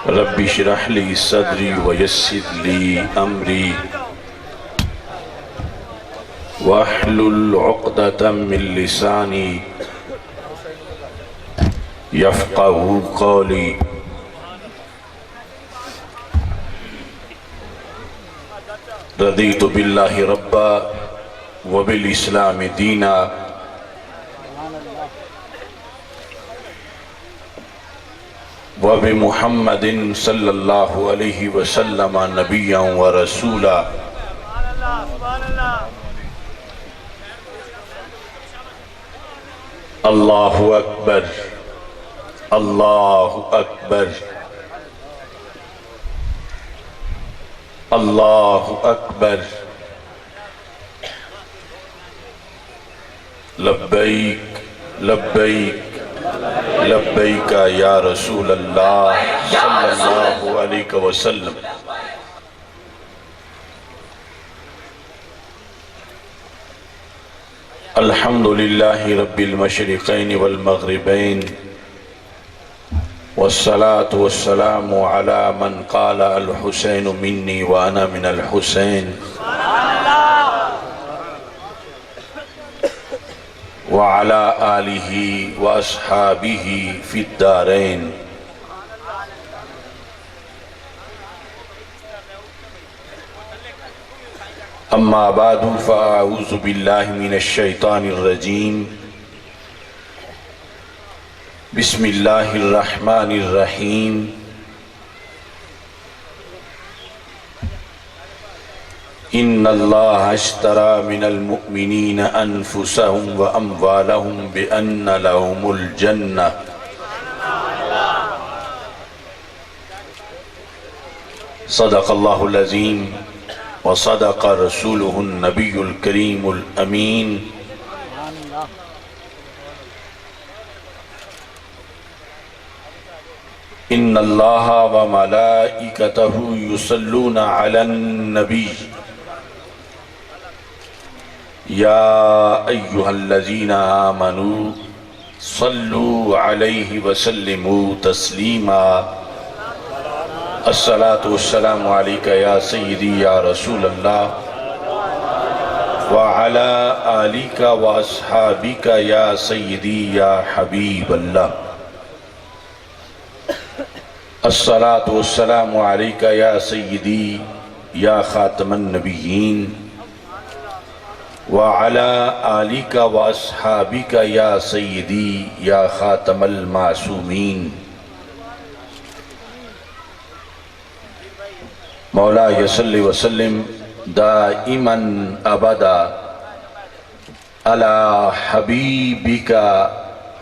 Rabbi इश्रह ली सदरी वयस्सिर ली अमरी वहलुल उक़दतम मिन लिसानी यफ़क़हू क़ौली। रदीतु बिल्लाहि रब्बा व बिल इस्लामि दीना व बि मुहम्मदिन सल्लल्लाहु अलैहि वसल्लम नबिय्यन व रसूला। अल्लाहु अकबर, अल्लाहु अकबर, अल्लाहु अकबर। लब्बैक लब्बैक लब्बैक या रसूल अल्लाह सल्लल्लाहु अलैहि वसल्लम। अल्हम्दुलिल्लाहि रब्बिल मशरिक़ैन वल मग़रिबैन वस्सलातु वस्सलामु अला मन क़ाला अल हुसैन मिन्नी व अना मिनल हुसैन व अला आलिहि व अस्हाबिहि फ़िद दारैन। अम्मा बादु फ़अऊज़ु बिल्लाहि मिनश शैतानिर रजीम। बिस्मिल्लाहिर रहमानिर रहीम। इन्नल्लाह अश्तरा मिनल मुअ्मिनीना अनफुसहुम व अम्वालहुम बिअन्न लहुमुल जन्नह। सदक़ल्लाहुल अज़ीम व सदक़ रसूलुहुन नबियुल करीमुल अमीन। इन्नल्लाह व मलाइकतहु युसल्लूना अलन नबी या अय्युहल्लज़ीना आमनू सल्लू अलैहि व सल्लिमू तस्लीमा। अस्सलातु वस्सलामु अलैका या सय्यदी या रसूल अल्लाह व अला आलिका व अस्हाबिका या सय्यदी या हबीब अल्लाह। अस्सलातु वस्सलामु अलैका या सय्यदी या खातमन नबिय्यीन व अला आलिका व अस्हाबिका या सय्यदी या खातमल मासूमीन। मौला यसल्लि वसल्लिम दाइमन अबदा अला हबीबिका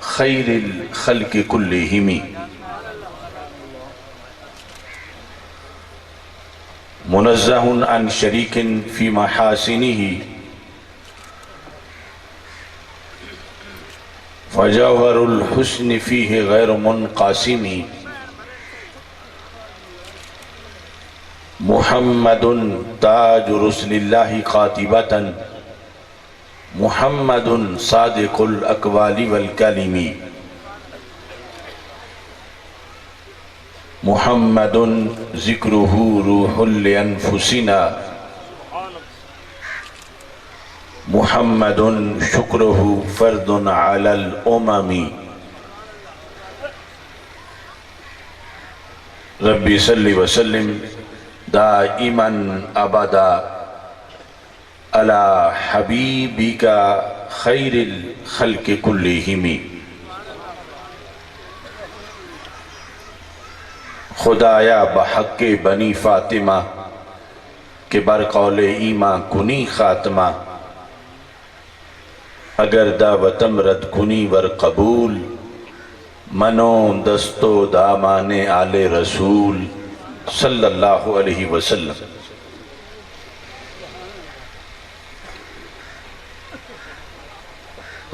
खैरिल खल्क़ि कुल्लिहिम। मुनज़्ज़हुन अन शरीकिन फ़ी महासिनिही फ़जौहरुल हुस्नि फ़ीहि गैर मुनक़ासिमी। मुहम्मदुन ताजु रुसलिल्लाहि क़ातिबतन मुहम्मदुन सादिक़ुल अक़वालि वल कलिमी। मुहम्मदुन ज़िक्रुहु रूहुल अनफुसिना मुहम्मदुन शुक्रुहु फ़र्दुन अलल उममी। रब्बि सल्लि व सल्लिम दाइमन अबदा अला हबीबिका खैरिल खल्क़ि कुल्लिहिम। खुदाया बहक़्क़े बनी फ़ातिमा के बरक़ौले ईमा कुनी ख़ात्मा। अगर दावतम रद कुनी वर कबूल मनो दस्तो दामाने आले रसूल सल्लल्लाहु अलैहि वसल्लम।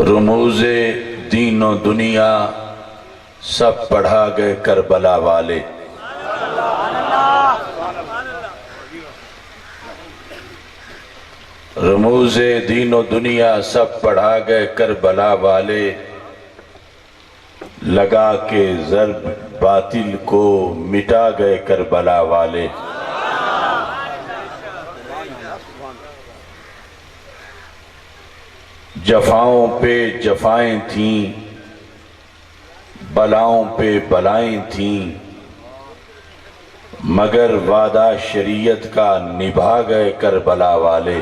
रुमूज़े दीनो दुनिया सब पढ़ा गए करबला वाले। रमूज़े दीनो दुनिया सब पढ़ा गए करबला वाले। लगा के ज़र्ब बातिल को मिटा गए करबला वाले। जफाओं पे जफाएं थीं, बलाओं पे बलाएं थीं, मगर वादा शरीयत का निभा गए करबला वाले।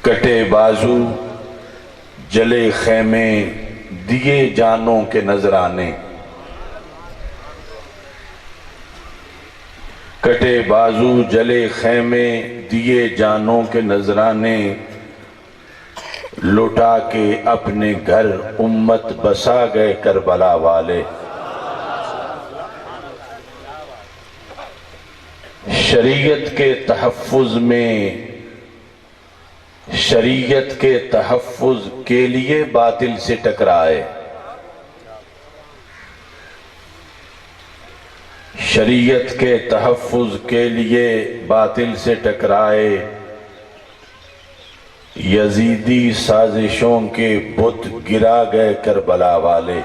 कटे बाजू जले खेमे दिए जानों के नजराने। कटे बाजू जले खेमे दिए जानों के नजराने, लुटा के अपने घर उम्मत बसा गए करबला वाले। शरीयत के तहफ्फुज में, शरीयत के तहफ्फुज के लिए बातिल से टकराए। शरीयत के तहफ्फुज के लिए बातिल से टकराए। यजीदी साजिशों के बुत गिरा गए करबला वाले।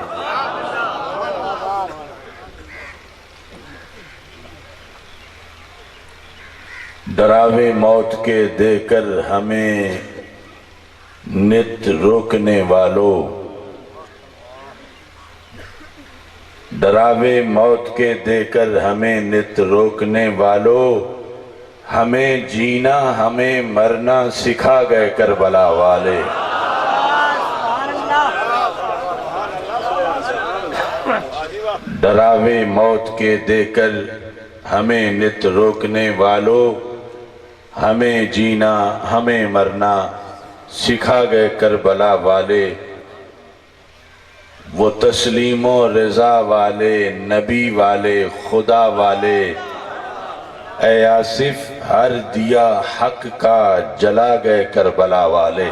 डरावे मौत के देकर हमें नित रोकने वालों, डरावे मौत के देकर हमें नित रोकने वालों, हमें जीना हमें मरना सिखा गए करबला वाले। डरावे मौत के देकर हमें नित रोकने वालों, हमें जीना हमें मरना सिखा गए करबला वाले। वो तस्लीमो रज़ा वाले, नबी वाले, खुदा वाले, ऐ आसिफ हर दिया हक का जला गए करबला वाले।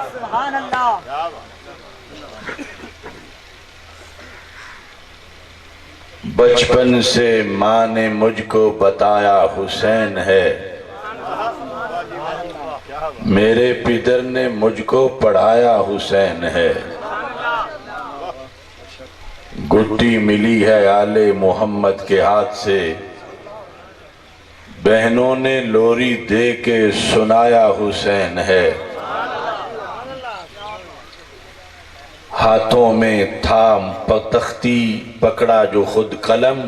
सुभान अल्लाह। बचपन से माँ ने मुझको बताया हुसैन है, मेरे पितर ने मुझको पढ़ाया हुसैन है। गुट्टी मिली है आले मोहम्मद के हाथ से, बहनों ने लोरी दे के सुनाया हुसैन है। हाथों में था तख्ती पकड़ा जो खुद कलम,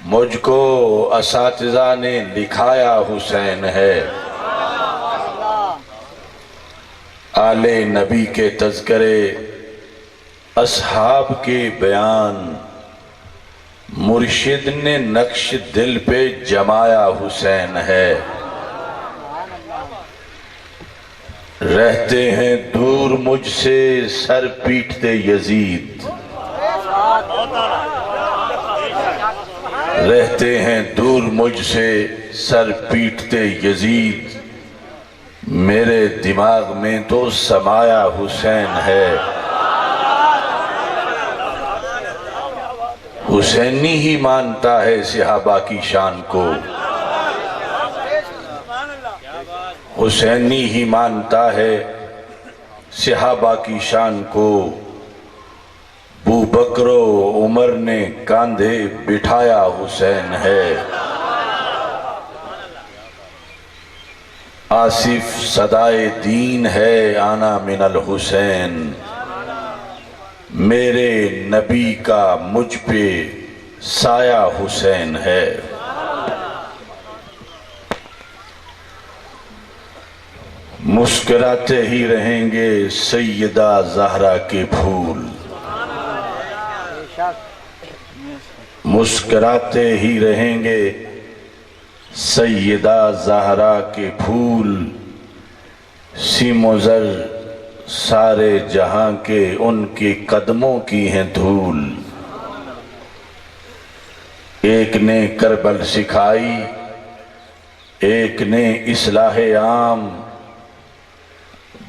मुझको असातिज़ा ने लिखाया हुसैन है। आले नबी के तज़किरे असहाब के बयान, मुर्शिद ने नक्श दिल पे जमाया हुसैन है। रहते हैं दूर मुझसे सर पीटते यजीद, रहते हैं दूर मुझसे सर पीटते यजीद, मेरे दिमाग में तो समाया हुसैन है। हुसैनी ही मानता है सहाबा की शान को, हुसैनी ही मानता है सहाबा की शान को। बू बकरो उमर ने कांधे बिठाया हुसैन है। आसिफ सदाए दीन है आना मिनल हुसैन, मेरे नबी का मुझ पे साया हुसैन है। मुस्कुराते ही रहेंगे सैयदा ज़हरा के फूल, मुस्कुराते ही रहेंगे सैयदा ज़हरा के फूल। सिमोज़र सारे जहां के उनके कदमों की हैं धूल। एक ने करबल सिखाई, एक ने इस्लाहे आम,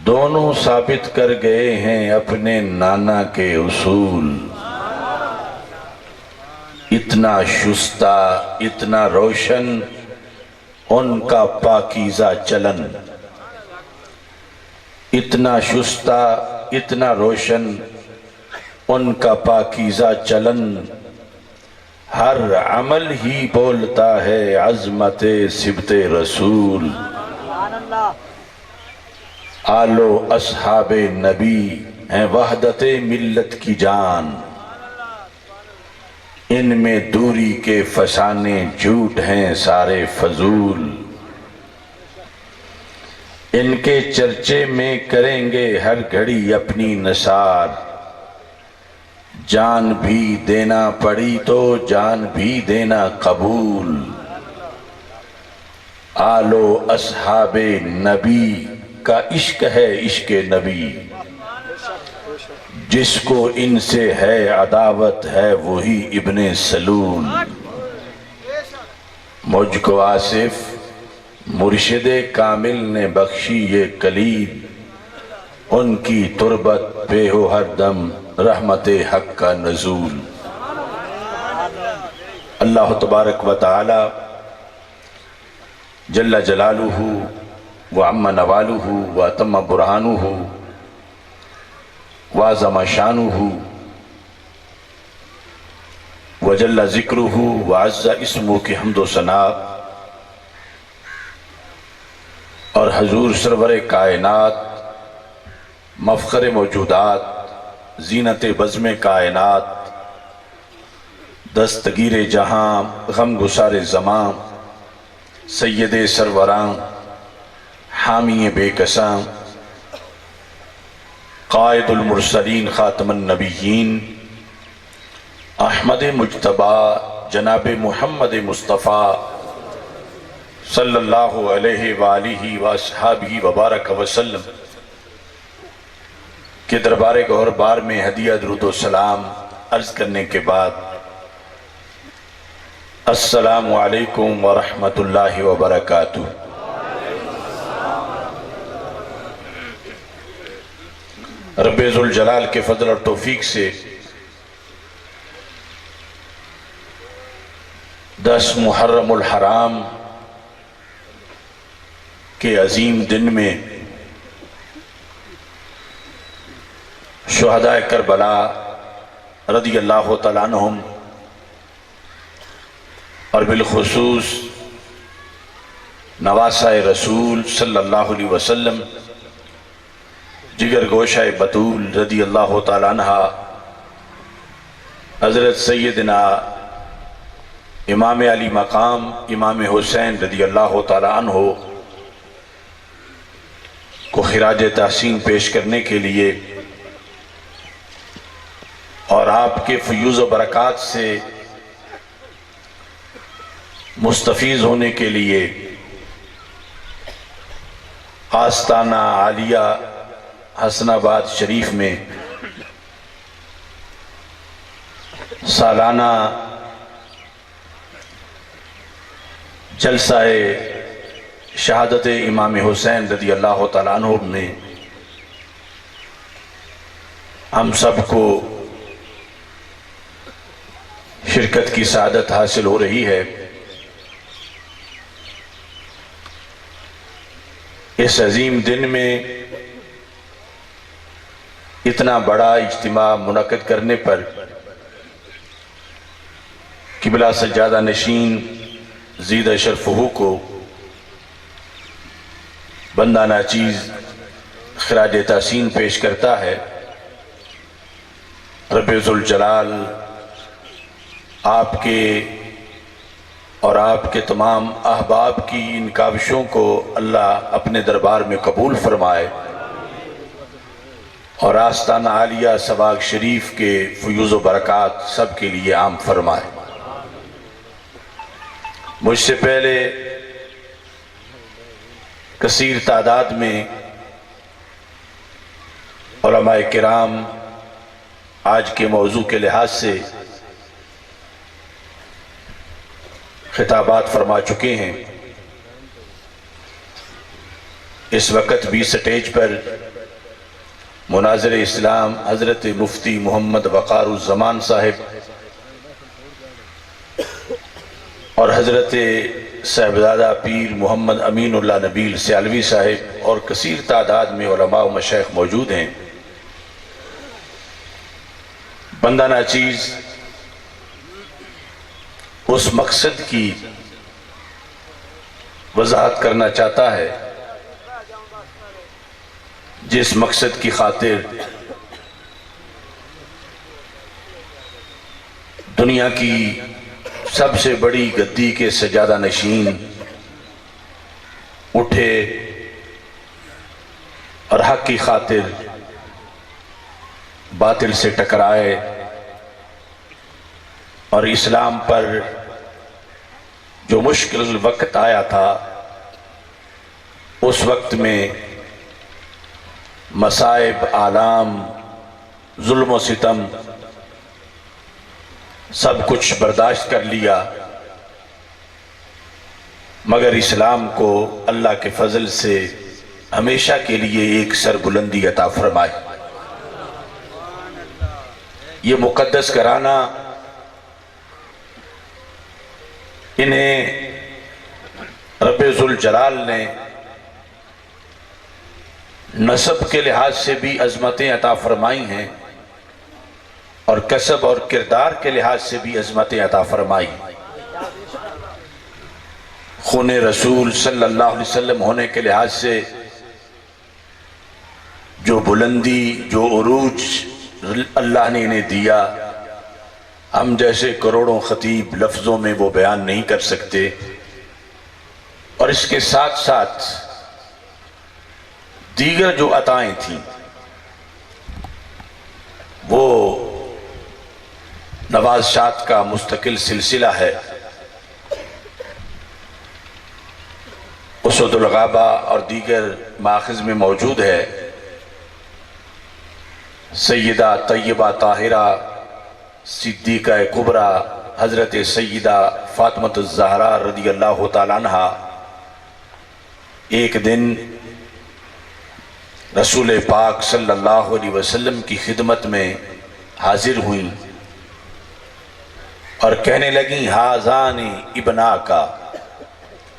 दोनों साबित कर गए हैं अपने नाना के उसूल। इतना शुस्ता इतना रोशन उनका पाकीज़ा चलन, इतना शुस्ता इतना रोशन उनका पाकीज़ा चलन, हर अमल ही बोलता है अज़मते सिबते रसूल। आलो अस्हाबे नबी हैं वहदते मिल्लत की जान, इनमें दूरी के फसाने झूठ हैं सारे फजूल। इनके चर्चे में करेंगे हर घड़ी अपनी नसार, जान भी देना पड़ी तो जान भी देना कबूल। आलो अस्हाबे नबी का इश्क है इश्क नबी, जिसको इनसे है अदावत है वही इब्ने सलूल। मुझको आसिफ मुर्शिदे कामिल ने बख्शी ये कलीद, उनकी तुरबत पे हो हर दम रहमते हक का नजूल। अल्लाह तबारक व तआला जल्ला जलालुहु व अम्मा नवालुहु व तम्मा बुरहानुहु व अज़मा शानुहु व जल्ला ज़िक्रुहु व अज़्ज़ा इस्मुहु की हम्दो सना और हजूर सरवर कायनात मफ़ख़र मौजूदात ज़ीनत बज़्म कायनात दस्तगीर जहाँ गम गुसार ज़मां सैयदे सरवरां हामी बेकसां क़ाइदुल मुरसलीन ख़ातमुन नबिय्यीन अहमद मुज्तबा जनाब मुहम्मद मुस्तफ़ा सल्लल्लाहु अलैहि वालिहि व अस्हाबिहि व बारक वसल्लम के दरबार गौर बार में हदिया दुरूद व सलाम अर्ज करने के बाद अस्सलामु अलैकुम व रहमतुल्लाहि व बरकातुहू। रब्बे ज़ुल जलाल के फजल और तौफीक से 10 मुहर्रमुल हराम के अजीम दिन में शुहदाए करबला रज़ी अल्लाह तआला अन्हुम और बिलखुसूस नवासाए रसूल सल्लल्लाहु अलैहि वसल्लम जिगर गोशाए बतूल रज़ी अल्लाह तआला अन्हा हज़रत सैयदना इमाम अली मकाम इमाम हुसैन रज़ी अल्लाह तआला अन्हु को खिराज तहसीन पेश करने के लिए और आपके फ़यूज़ व बरक़ात से मुस्तफ़ीज़ होने के लिए आस्ताना आलिया हसनाबाद शरीफ में सालाना जलसाए शहादत इमाम हुसैन रज़ी अल्लाह तआला अन्हु में हम सबको शिरकत की सादत हासिल हो रही है। इस अजीम दिन में इतना बड़ा इज्तिमा मुनक़्क़िद करने पर किबला सज्जादा नशीन ज़ीद शरफ़हू को बंदा नाचीज़ खिराज तहसीन पेश करता है। रब्बे ज़ुल जलाल आपके और आपके तमाम अहबाब की इन काविशों को अल्लाह अपने दरबार में कबूल फरमाए और आस्ताना आलिया सबाग शरीफ के फ़यूज़ व बरक़ात सब के लिए आम फरमाए। मुझसे पहले कसीर तादाद में उलमाए किराम आज के मौजू के लिहाज से खिताबात फरमा चुके हैं। इस वक्त भी स्टेज पर मुनाज़िर इस्लाम हज़रत मुफ्ती मोहम्मद वक़ारुज़्ज़मान साहिब और हज़रत साहिबजादा पीर मोहम्मद अमीनुल्लाह नबील सियालवी साहिब और कसीर तादाद में उलमा व मशाइख मौजूद हैं। बंदा नाचीज़ उस मकसद की वजाहत करना चाहता है जिस मकसद की खातिर दुनिया की सबसे बड़ी गद्दी के सजादा नशीन उठे और हक की खातिर बातिल से टकराए और इस्लाम पर जो मुश्किल वक्त आया था उस वक्त में मसाइब आलाम जुल्म व सितम सब कुछ बर्दाश्त कर लिया, मगर इस्लाम को अल्लाह के फजल से हमेशा के लिए एक सरबुलंदी अता फरमाई। ये मुकद्दस घराना इन्हें रब्बे जुल जलाल ने नसब के लिहाज से भी अजमतें अता फरमाई हैं और कसब और किरदार के लिहाज से भी अजमतें अता फरमाई। खून रसूल सल्लल्लाहु अलैहि वसल्लम होने के लिहाज से जो बुलंदी जो उरूज अल्लाह ने इन्हें दिया, हम जैसे करोड़ों खतीब लफ्जों में वो बयान नहीं कर सकते। और इसके साथ साथ दीगर जो अताएं थीं वो नवाज़शात का मुस्तकिल सिलसिला है। उसदुल गाबा और दीगर माखिज में मौजूद है। सैयदा तय्यबा ताहिरा सिद्दीक़ा कुबरा हज़रत सैयदा फ़ातिमतुज़ ज़हरा रज़ियल्लाहु ताला अन्हा एक दिन रसूल पाक सल्लल्लाहु अलैहि वसल्लम की खिदमत में हाजिर हुई और कहने लगी, हाज़ानी इब्ना का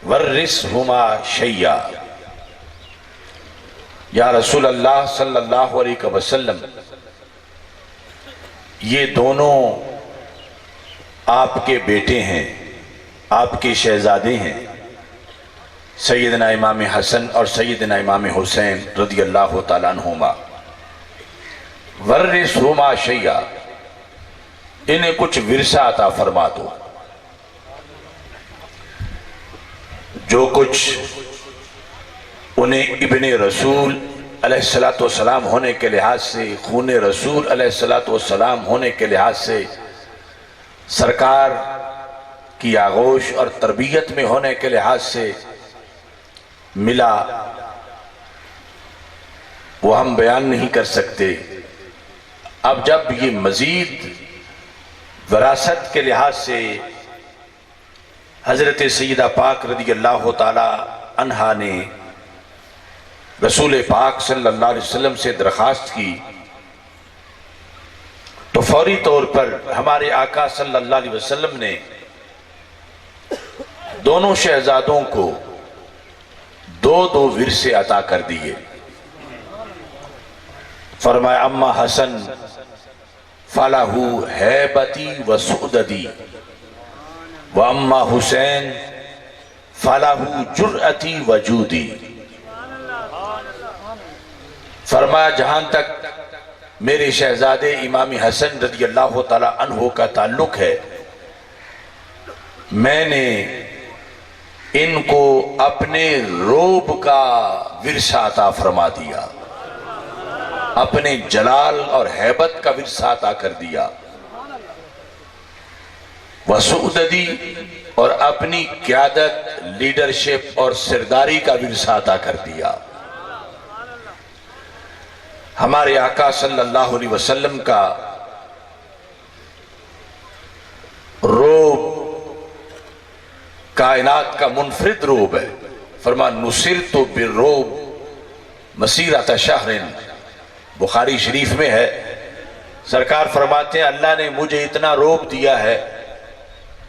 वर्रिस हुमा शैया। या रसूल अल्लाह सल्लल्लाहु अलैहि वसल्लम, ये दोनों आपके बेटे हैं, आपके शहजादे हैं, सैयदना इमाम हसन और सैयदना इमाम हुसैन रज़ियल्लाहु ताला अन्हुमा। वर्रिस हुमा शैया, इन्हें कुछ विरसा अता फरमा दो। जो कुछ उन्हें इब्ने रसूल अलैहिस्सलातु वस्सलाम होने के लिहाज से, खून रसूल अलैहिस्सलातु वस्सलाम होने के लिहाज से, सरकार की आगोश और तरबियत में होने के लिहाज से मिला, वो हम बयान नहीं कर सकते। अब जब ये मजीद विरासत के लिहाज से हजरत सैयदा पाक रज़ियल्लाहु ताला अन्हा ने रसूल पाक सल्लल्लाहु अलैहि वसल्लम से दरख्वास्त की, तो फौरी तौर पर हमारे आका सल्लल्लाहु अलैहि वसल्लम ने दोनों शहजादों को दो दो विरसे अता कर दिए। फरमाया, अम्मा हसन फलाहू हैबती व सुददी व अम्मा हुसैन फलाहू जुर्अती वजूदी। फरमाया, जहां तक मेरे शहजादे इमाम हसन रज़ियल्लाहु ताला अन्हु का ताल्लुक है, मैंने इनको अपने रोब का विरसा अता फरमा दिया, अपने जलाल और हैबत का विरसा अता कर दिया। वसुददी, और अपनी क़यादत, लीडरशिप और सरदारी का विरसा अता कर दिया। हमारे आका सल्लल्लाहु अलैहि वसल्लम का रोब कायनात का मुनफरिद रोब है। फरमा, नुसिरतु बिर्रोब मसीरत शहरिन, बुखारी शरीफ में है। सरकार फरमाते हैं, अल्लाह ने मुझे इतना रोब दिया है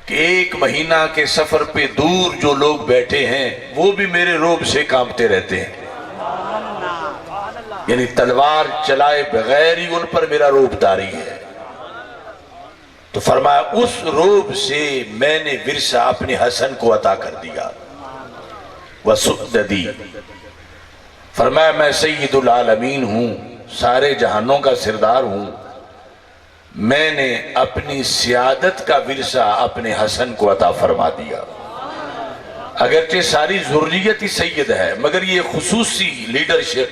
कि 1 महीना के सफर पे दूर जो लोग बैठे हैं वो भी मेरे रोब से कांपते रहते हैं, यानी तलवार चलाए बगैर ही उन पर मेरा रोब तारी है। तो फरमाया उस रोब से मैंने विरसा अपने हसन को अता कर दिया। वह सुद्दी, फरमाया मैं सैयदुल आलमीन हूं, सारे जहानों का सरदार हूं, मैंने अपनी सियादत का विरसा अपने हसन को अता फरमा दिया। अगरचे सारी ज़ुर्रियत ही सैयद है, मगर ये खुसूसी लीडरशिप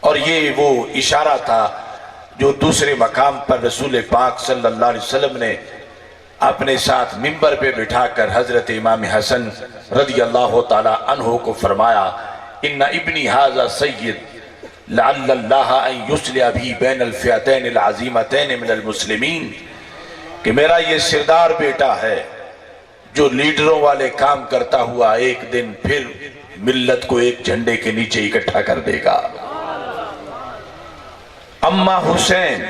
और ये वो इशारा था जो दूसरे मकाम पर रसूल पाक सल्लल्लाहु अलैहि वसल्लम ने अपने साथ मिंबर पे बिठाकर हजरत इमाम हसन रज़ी अल्लाह ताला अन्हु को फरमाया, इन्ना इब्नी हाज़ा सय्यद लअल्लल्लाह अन युस्लिह भी बैनल फ़िअतैन अल अज़ीमतैन मिनल मुस्लिमीन, कि मेरा ये सिरदार बेटा है जो लीडरों वाले काम करता हुआ एक दिन फिर मिल्लत को एक झंडे के नीचे इकट्ठा कर देगा। अम्मा हुसैन,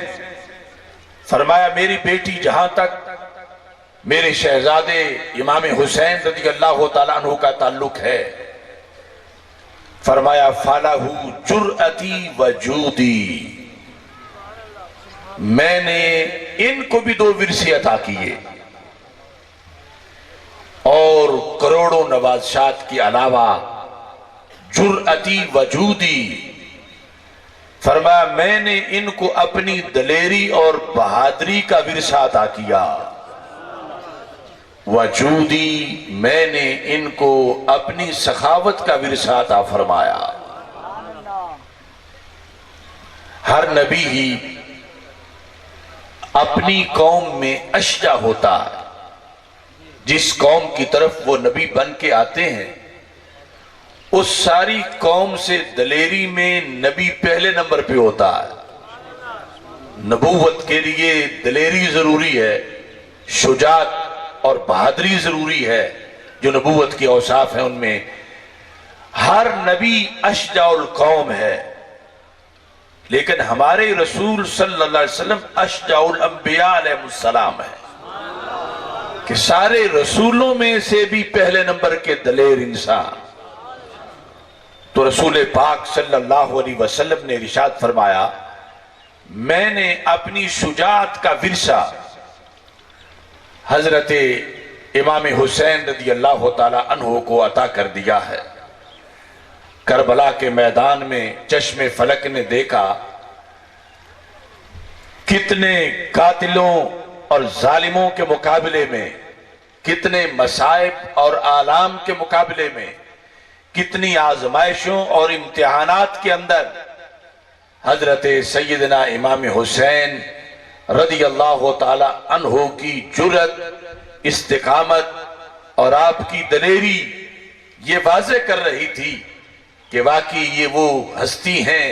फरमाया मेरी बेटी जहां तक मेरे शहजादे इमाम हुसैन रज़ी अल्लाह ताला अन्हु का ताल्लुक है, फरमाया फालहू जुर्अती वजूदी, मैंने इनको भी 2 विरसे अता किए और करोड़ों नवाज़शात के अलावा जुर्अती वजूदी, फरमाया मैंने इनको अपनी दलेरी और बहादुरी का विरसा अता किया। वजूदी, मैंने इनको अपनी सखावत का विरसा अता फरमाया। हर नबी ही अपनी कौम में अशजा होता है, जिस कौम की तरफ वो नबी बन के आते हैं उस सारी कौम से दलेरी में नबी पहले नंबर पे होता है। नबूवत के लिए दलेरी जरूरी है, शुजात और बहादुरी जरूरी है, जो नबूवत के औसाफ हैं उनमें हर नबी अशजाउल कौम है। लेकिन हमारे रसूल सल्लल्लाहु अलैहि वसल्लम अशजाउल अंबिया अलैहिस्सलाम है कि सारे रसूलों में से भी पहले नंबर के दलेर इंसान। तो रसूल पाक सल्लल्लाहु अलैहि वसल्लम ने इरशाद फरमाया, मैंने अपनी शुजात का विरसा हजरत इमाम हुसैन रज़ी अल्लाह ताला अन्हु को अता कर दिया है। करबला के मैदान में चश्मे फलक ने देखा कितने कातिलों और जालिमों के मुकाबले में, कितने मसाइब और आलाम के मुकाबले में, कितनी आजमाइशों और इम्तिहानात के अंदर हजरत सैयदना इमाम हुसैन रज़ी अल्लाह ताला अन्हु की जुर्रत, इस्तिकामत और आपकी दलेरी ये वाज़े कर रही थी कि वाकई ये वो हस्ती हैं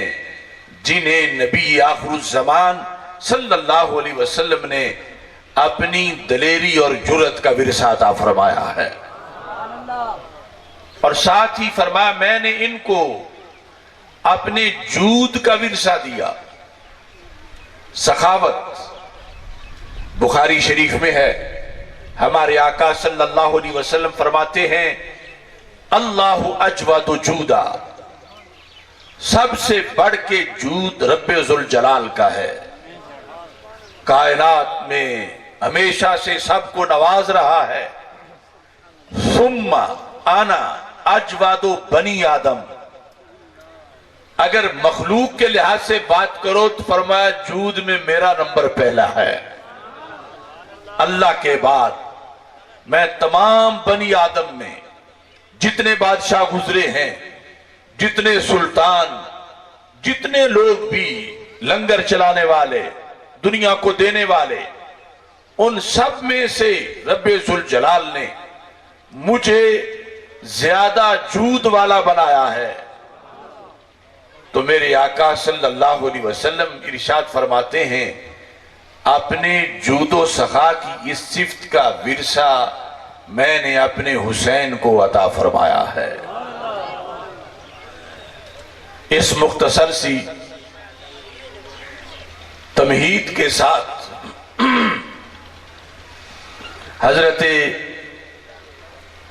जिन्हें नबी आखिरुज़्ज़मान सल्लल्लाहु अलैहि वसल्लम ने अपनी दलेरी और जुर्रत का विरसा अता फरमाया है। और साथ ही फरमाया मैंने इनको अपने जूद का विरसा दिया। सखावत बुखारी शरीफ में है, हमारे आका सल्लल्लाहु अलैहि वसल्लम फरमाते हैं अल्लाहु अजवदु जूदा, सबसे बढ़ के जूद रब्बे जुल जलाल का है। कायनात में हमेशा से सबको नवाज रहा है। सुम्मा आना अजवादो बनी आदम, अगर मखलूक के लिहाज से बात करो तो फरमाया जूद में मेरा नंबर पहला है। अल्लाह के बाद मैं तमाम बनी आदम में जितने बादशाह गुजरे हैं, जितने सुल्तान, जितने लोग भी लंगर चलाने वाले, दुनिया को देने वाले, उन सब में से रब्बे जुल जलाल ने मुझे ज्यादा जूद वाला बनाया है। तो मेरे आका सल्लल्लाहु अलैहि वसल्लम इरशाद फरमाते हैं अपने जूदो सखा की इस सिफ्त का विरसा मैंने अपने हुसैन को अता फरमाया है। इस मुख्तसर सी तमहीद के साथ हजरत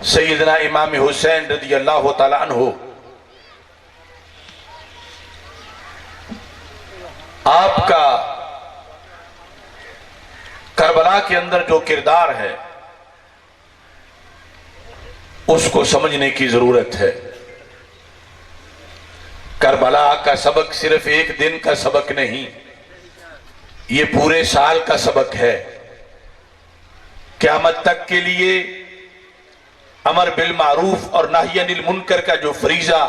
सैयदना इमाम हुसैन रज़ी अल्लाह ताला अन्हु आपका करबला के अंदर जो किरदार है उसको समझने की जरूरत है। करबला का सबक सिर्फ एक दिन का सबक नहीं, ये पूरे साल का सबक है। क़यामत तक के लिए अमर बिल मारूफ और नही अनिल मुनकर का जो फरीजा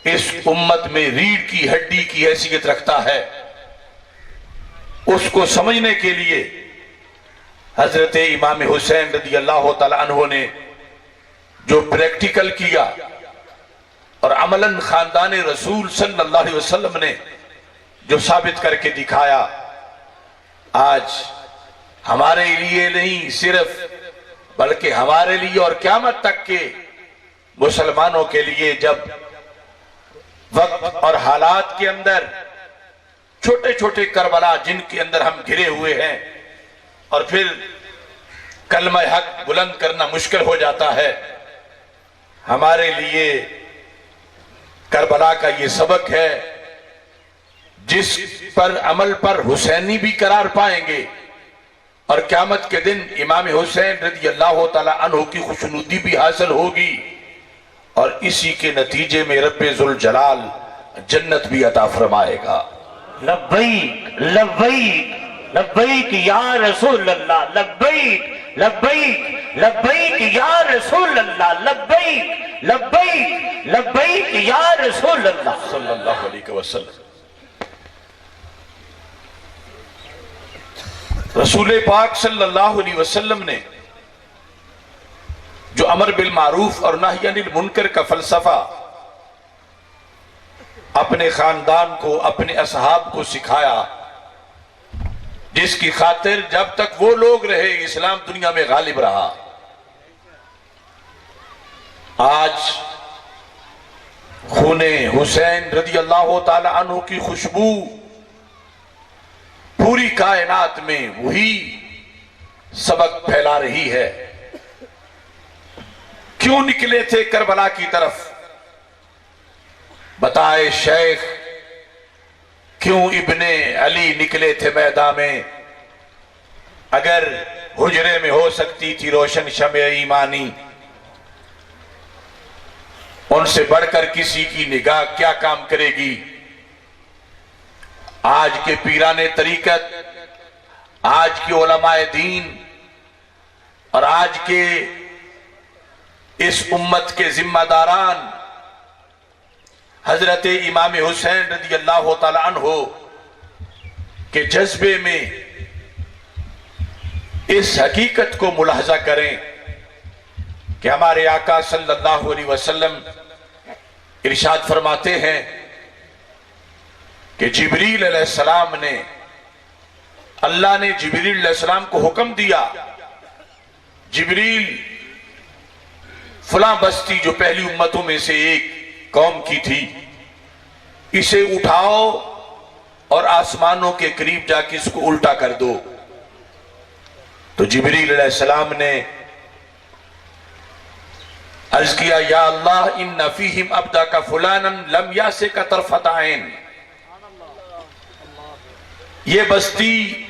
इस उम्मत में रीढ़ की हड्डी की हैसियत रखता है, उसको समझने के लिए हजरत इमाम हुसैन रज़ी अल्लाह ताला अन्हु ने जो प्रैक्टिकल किया और अमलन खानदान रसूल सल्लल्लाहु अलैहि वसल्लम ने जो साबित करके दिखाया, आज हमारे लिए नहीं सिर्फ बल्कि हमारे लिए और क़यामत तक के मुसलमानों के लिए, जब वक्त और हालात के अंदर छोटे छोटे करबला जिनके अंदर हम घिरे हुए हैं और फिर कलमा हक बुलंद करना मुश्किल हो जाता है, हमारे लिए करबला का ये सबक है जिस पर अमल पर हुसैनी भी करार पाएंगे और क़यामत के दिन इमाम हुसैन रज़ी अल्लाह ताला अन्हु की खुशनुदी भी हासिल होगी और इसी के नतीजे में रब्बे जुल जलाल जन्नत भी अता फरमाएगा। लब्बैक लब्बैक लब्बैक या रसूल अल्लाह, लब्बैक लब्बैक लब्बैक या रसूल अल्लाह, लब्बैक लब्बैक लब्बैक या रसूल अल्लाह सल्लल्लाहु अलैहि वसल्लम। रसूल पाक सल्लल्लाहु अलैहि वसल्लम ने जो अमर बिल मारूफ और नही अनिल मुनकर का फलसफा अपने खानदान को, अपने असहाब को सिखाया, जिसकी खातिर जब तक वो लोग रहे इस्लाम दुनिया में गालिब रहा। आज खूने हुसैन रज़ी अल्लाह ताला अन्हु की खुशबू पूरी कायनात में वही सबक फैला रही है। क्यों निकले थे करबला की तरफ, बताए शेख, क्यों इब्ने अली निकले थे मैदान में। अगर हुजरे में हो सकती थी रोशन शमे ईमानी, उनसे बढ़कर किसी की निगाह क्या काम करेगी। आज के पीराने तरीकत, आज के उलमाए दीन और आज के इस उम्मत के जिम्मेदारान हजरत इमाम हुसैन रज़ी अल्लाह ताला अन्हु के जज्बे में इस हकीकत को मुलाहजा करें कि हमारे आका सल्लल्लाहु अलैहि वसल्लम इरशाद फरमाते हैं कि जिब्रील अलैहिस्सलाम ने, अल्लाह ने जिब्रील अलैहिस्सलाम को हुक्म दिया, जिब्रील फलां बस्ती जो पहली उम्मतों में से एक कौम की थी, इसे उठाओ और आसमानों के करीब जाके इसको उल्टा कर दो। तो जिब्रील अलैहिस्सलाम ने अर्ज किया, या अल्लाह इन्ना फीहिम अब्दा का फुलानन लम यासे का तरफत आइन। ये बस्ती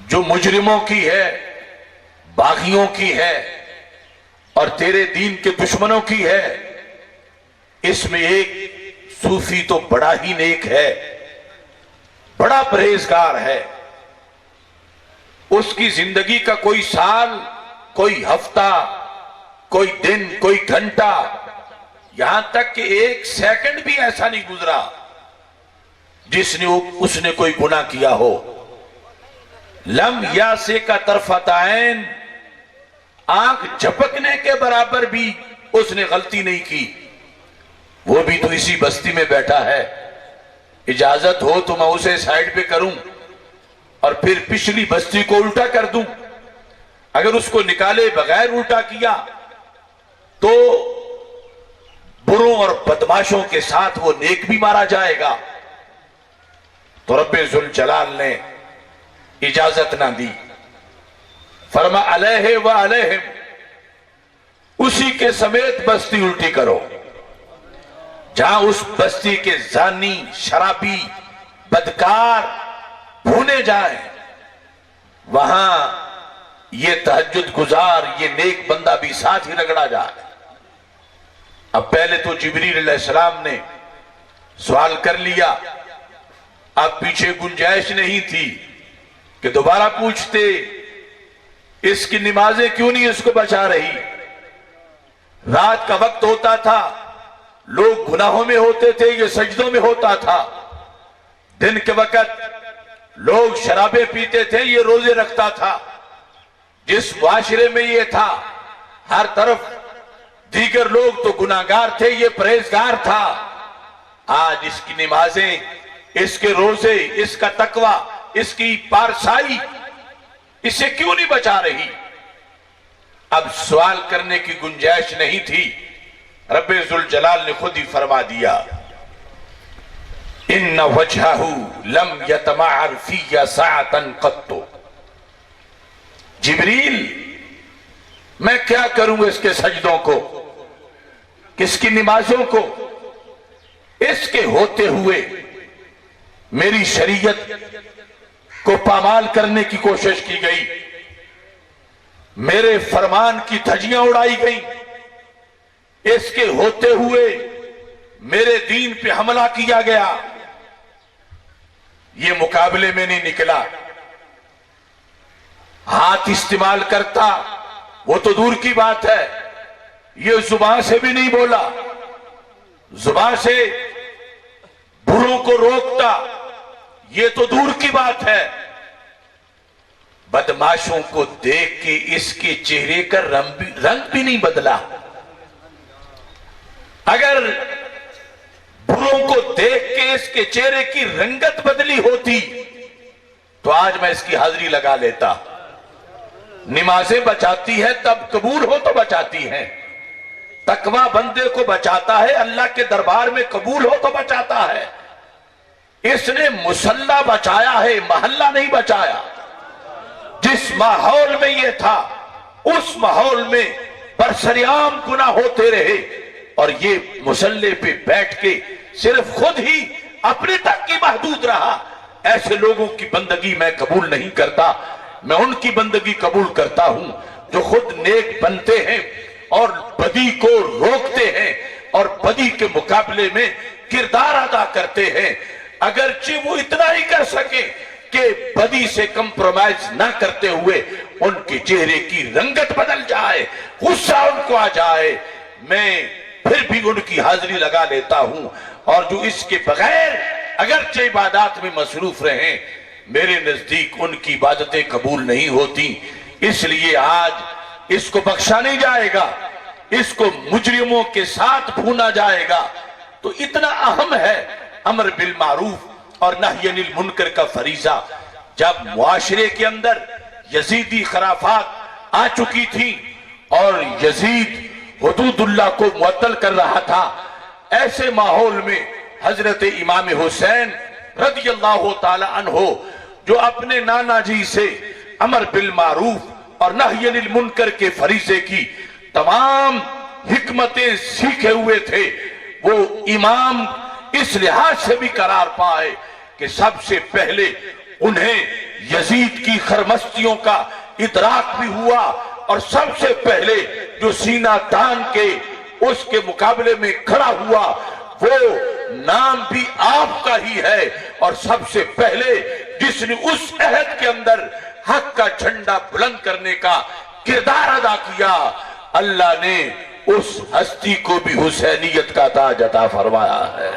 जो मुजरिमों की है, बागियों की है और तेरे दीन के दुश्मनों की है, इसमें एक सूफी तो बड़ा ही नेक है, बड़ा परहेजगार है। उसकी जिंदगी का कोई साल, कोई हफ्ता, कोई दिन, कोई घंटा, यहां तक कि एक सेकंड भी ऐसा नहीं गुजरा जिसने उसने कोई गुनाह किया हो। लम यासे का तरफताइन, आंख झपकने के बराबर भी उसने गलती नहीं की। वो भी तो इसी बस्ती में बैठा है, इजाजत हो तो मैं उसे साइड पे करूं और फिर पिछली बस्ती को उल्टा कर दूं। अगर उसको निकाले बगैर उल्टा किया तो बुरों और बदमाशों के साथ वो नेक भी मारा जाएगा। तो रब्बे जुल जलाल ने इजाजत ना दी। फरमा अलैहि व अलैहिम, उसी के समेत बस्ती उल्टी करो। जहां उस बस्ती के जानी, शराबी, बदकार भूने जाए, वहां ये तहज्जुद गुजार, ये नेक बंदा भी साथ ही रगड़ा जाए। अब पहले तो जिब्रील अलैहिस्सलाम ने सवाल कर लिया, अब पीछे गुंजाइश नहीं थी कि दोबारा पूछते, इसकी नमाजें क्यों नहीं इसको बचा रही। रात का वक्त होता था, लोग गुनाहों में होते थे, ये सजदों में होता था। दिन के वक्त लोग शराबें पीते थे, ये रोजे रखता था। जिस मुआशरे में ये था, हर तरफ दीगर लोग तो गुनाहगार थे, ये परहेजगार था। आज इसकी नमाजें, इसके रोजे, इसका तकवा, इसकी पारसाई इसे क्यों नहीं बचा रही। अब सवाल करने की गुंजाइश नहीं थी। रब्बे जुल जलाल ने खुद ही फरमा दिया, इन्ना वजहहू लम यतमअर फिया साअतन कत्तु। जिब्रील, मैं क्या करूंगा इसके सजदों को, किसकी नमाजों को। इसके होते हुए मेरी शरीयत को पामाल करने की कोशिश की गई, मेरे फरमान की धज्जियां उड़ाई गई। इसके होते हुए मेरे दीन पे हमला किया गया। ये मुकाबले में नहीं निकला। हाथ इस्तेमाल करता वो तो दूर की बात है, ये जुबान से भी नहीं बोला। जुबान से बुरों को रोकता, ये तो दूर की बात है। बदमाशों को देख के इसके चेहरे का रंग भी नहीं बदला। अगर बुरों को देख के इसके चेहरे की रंगत बदली होती तो आज मैं इसकी हाजिरी लगा लेता। नमाजें बचाती है तब कबूल हो तो बचाती है। तकवा बंदे को बचाता है, अल्लाह के दरबार में कबूल हो तो बचाता है। इसने मुसल्ला बचाया है, महल्ला नहीं बचाया। जिस माहौल में ये था, उस माहौल में बरसरियाम गुनाह होते रहे और ये मुसल्ले पे बैठ के सिर्फ खुद ही अपने तक की महदूद रहा। ऐसे लोगों की बंदगी मैं कबूल नहीं करता। मैं उनकी बंदगी कबूल करता हूं जो खुद नेक बनते हैं और बदी को रोकते हैं और बदी के मुकाबले में किरदार अदा करते हैं। अगरचे वो इतना ही कर सके कि बदी से कंप्रोमाइज ना करते हुए उनके चेहरे की रंगत बदल जाए, गुस्सा उनको आ जाए, मैं फिर भी उनकी हाजिरी लगा लेता हूं। और जो इसके बगैर अगरचे इबादत में मसरूफ रहे, मेरे नजदीक उनकी इबादतें कबूल नहीं होती। इसलिए आज इसको बख्शा नहीं जाएगा, इसको मुजरिमों के साथ भूना जाएगा। तो इतना अहम है अमर बिल मारूफ और नही अनिल मुनकर का फरीजा। जब मुआशरे के अंदर यजीदी खराफात आ चुकी थी और यजीद हुदूदुल्लाह को मुअत्तल कर रहा था, ऐसे माहौल में हजरत इमाम हुसैन रदियल्लाहु ताला अन्हो, जो अपने नाना जी से अमर बिल मारूफ और नही अनिल मुनकर के फरीजे की तमाम हिकमतें सीखे हुए थे, वो इमाम इस लिहाज से भी करार पाए कि सबसे पहले उन्हें यजीद की खरमस्तियों का इदराक भी हुआ और सबसे पहले जो सीना तान के उसके मुकाबले में खड़ा हुआ वो नाम भी आपका ही है। और सबसे पहले जिसने उस अहद के अंदर हक का झंडा बुलंद करने का किरदार अदा किया, अल्लाह ने उस हस्ती को भी हुसैनियत का ताज अता फरमाया है।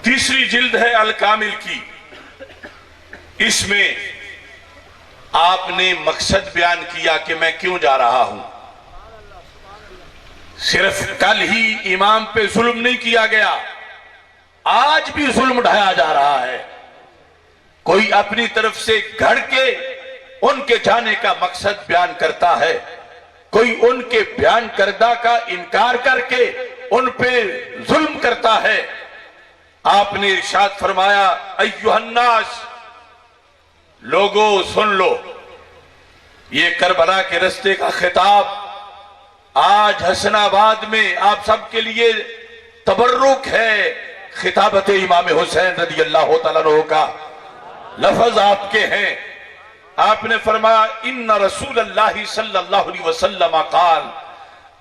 तीसरी जिल्द है अल कामिल की। इसमें आपने मकसद बयान किया कि मैं क्यों जा रहा हूं। सिर्फ कल ही इमाम पे जुल्म नहीं किया गया, आज भी जुल्म ढाया जा रहा है। कोई अपनी तरफ से घड़ के उनके जाने का मकसद बयान करता है, कोई उनके बयान करदा का इनकार करके उन पे जुल्म करता है। आपने इरशाद फरमाया, अय्युहन्नास, लोगों सुन लो, ये करबला के रस्ते का खिताब आज हसनाबाद में आप सबके लिए तबर्रुक है। खिताबत इमाम हुसैन रज़ी अल्लाह तआला अन्हु का लफ्ज आपके हैं। आपने फरमाया, इन्ना रसूलल्लाह सल्लल्लाहु अलैहि वसल्लम क़ाल,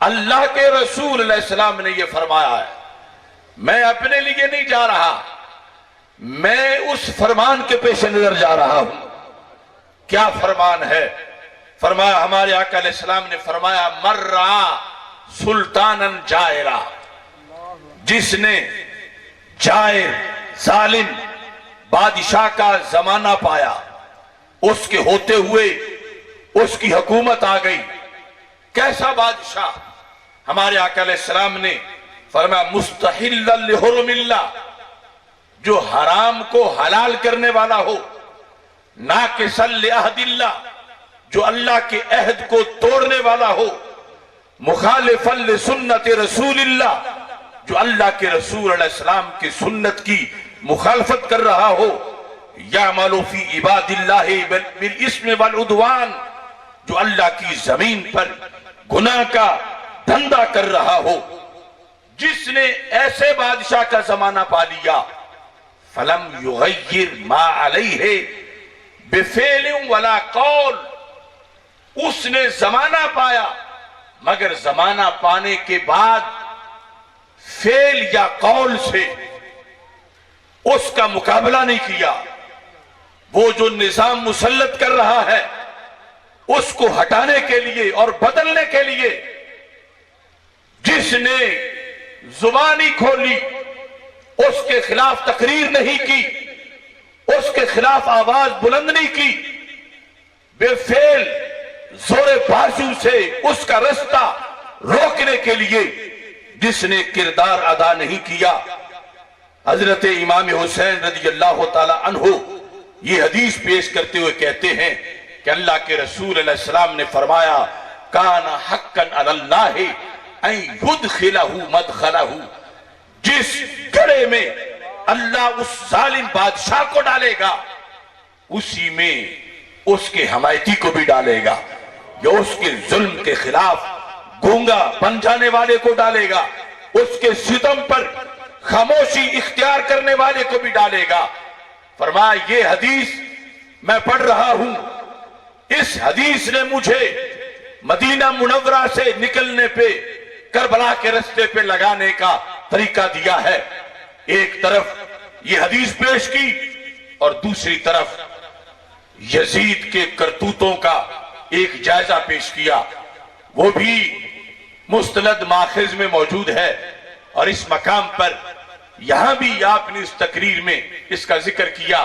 अल्लाह के रसूल अलैहि सलाम ने यह फरमाया है। मैं अपने लिए नहीं जा रहा, मैं उस फरमान के पेश नजर जा रहा हूं। क्या फरमान है? फरमाया, हमारे आका अलैहिस्सलाम ने फरमाया, मर्रा सुल्तानन जायरा, जिसने जायर जालिम बादशाह का जमाना पाया, उसके होते हुए उसकी हुकूमत आ गई। कैसा बादशाह? हमारे आका अलैहिस्सलाम ने फरमाया, मुस्तहिल्लन लिहुरुमिल्लाह, जो हराम को हलाल करने वाला हो, नाकिसन लिअहदिल्लाह, जो अल्लाह के अहद को तोड़ने वाला हो, मुखालिफन लिसुन्नत रसूलिल्लाह, जो अल्लाह के रसूल अलैहिस्सलाम की सुन्नत की मुखालफत कर रहा हो, यामलु फी इबादिल्लाहि बिल इस्म वल उद्वान, जो अल्लाह की जमीन पर गुनाह का धंधा कर रहा हो, जिसने ऐसे बादशाह का जमाना पा लिया, फलम युगय्यिर मा अलैहि बिफेलिन वला कौल, उसने जमाना पाया मगर जमाना पाने के बाद फेल या कौल से उसका मुकाबला नहीं किया। वो जो निजाम मुसल्लत कर रहा है, उसको हटाने के लिए और बदलने के लिए जिसने जुबानी खोली, उसके खिलाफ तकरीर नहीं की, उसके खिलाफ आवाज बुलंद नहीं की, बेफेल जोरे बाजू से उसका रास्ता रोकने के लिए जिसने किरदार अदा नहीं किया। हजरत इमाम हुसैन रज़ी अल्लाह तआला अन्हु ये हदीस पेश करते हुए कहते हैं कि अल्लाह के रसूल अलैहि सलाम ने फरमाया, काना हक्कन अलल्लाहि अन युदखिलहु मदखलहु, जिस गड्ढे में अल्लाह उस जालिम बादशाह को डालेगा, उसी में उसके हमायती को भी डालेगा, या उसके जुल्म के खिलाफ गूंगा बन जाने वाले को डालेगा, उसके सितम पर खामोशी इख्तियार करने वाले को भी डालेगा। फरमाया, ये हदीस मैं पढ़ रहा हूं, इस हदीस ने मुझे मदीना मुनव्वरा से निकलने पे करबला के रास्ते पे लगाने का तरीका दिया है। एक तरफ ये हदीस पेश की और दूसरी तरफ यजीद के करतूतों का एक जायजा पेश किया, वो भी मुस्तनद माखिज में मौजूद है। और इस मकाम पर यहां भी आपने इस तकरीर में इसका जिक्र किया।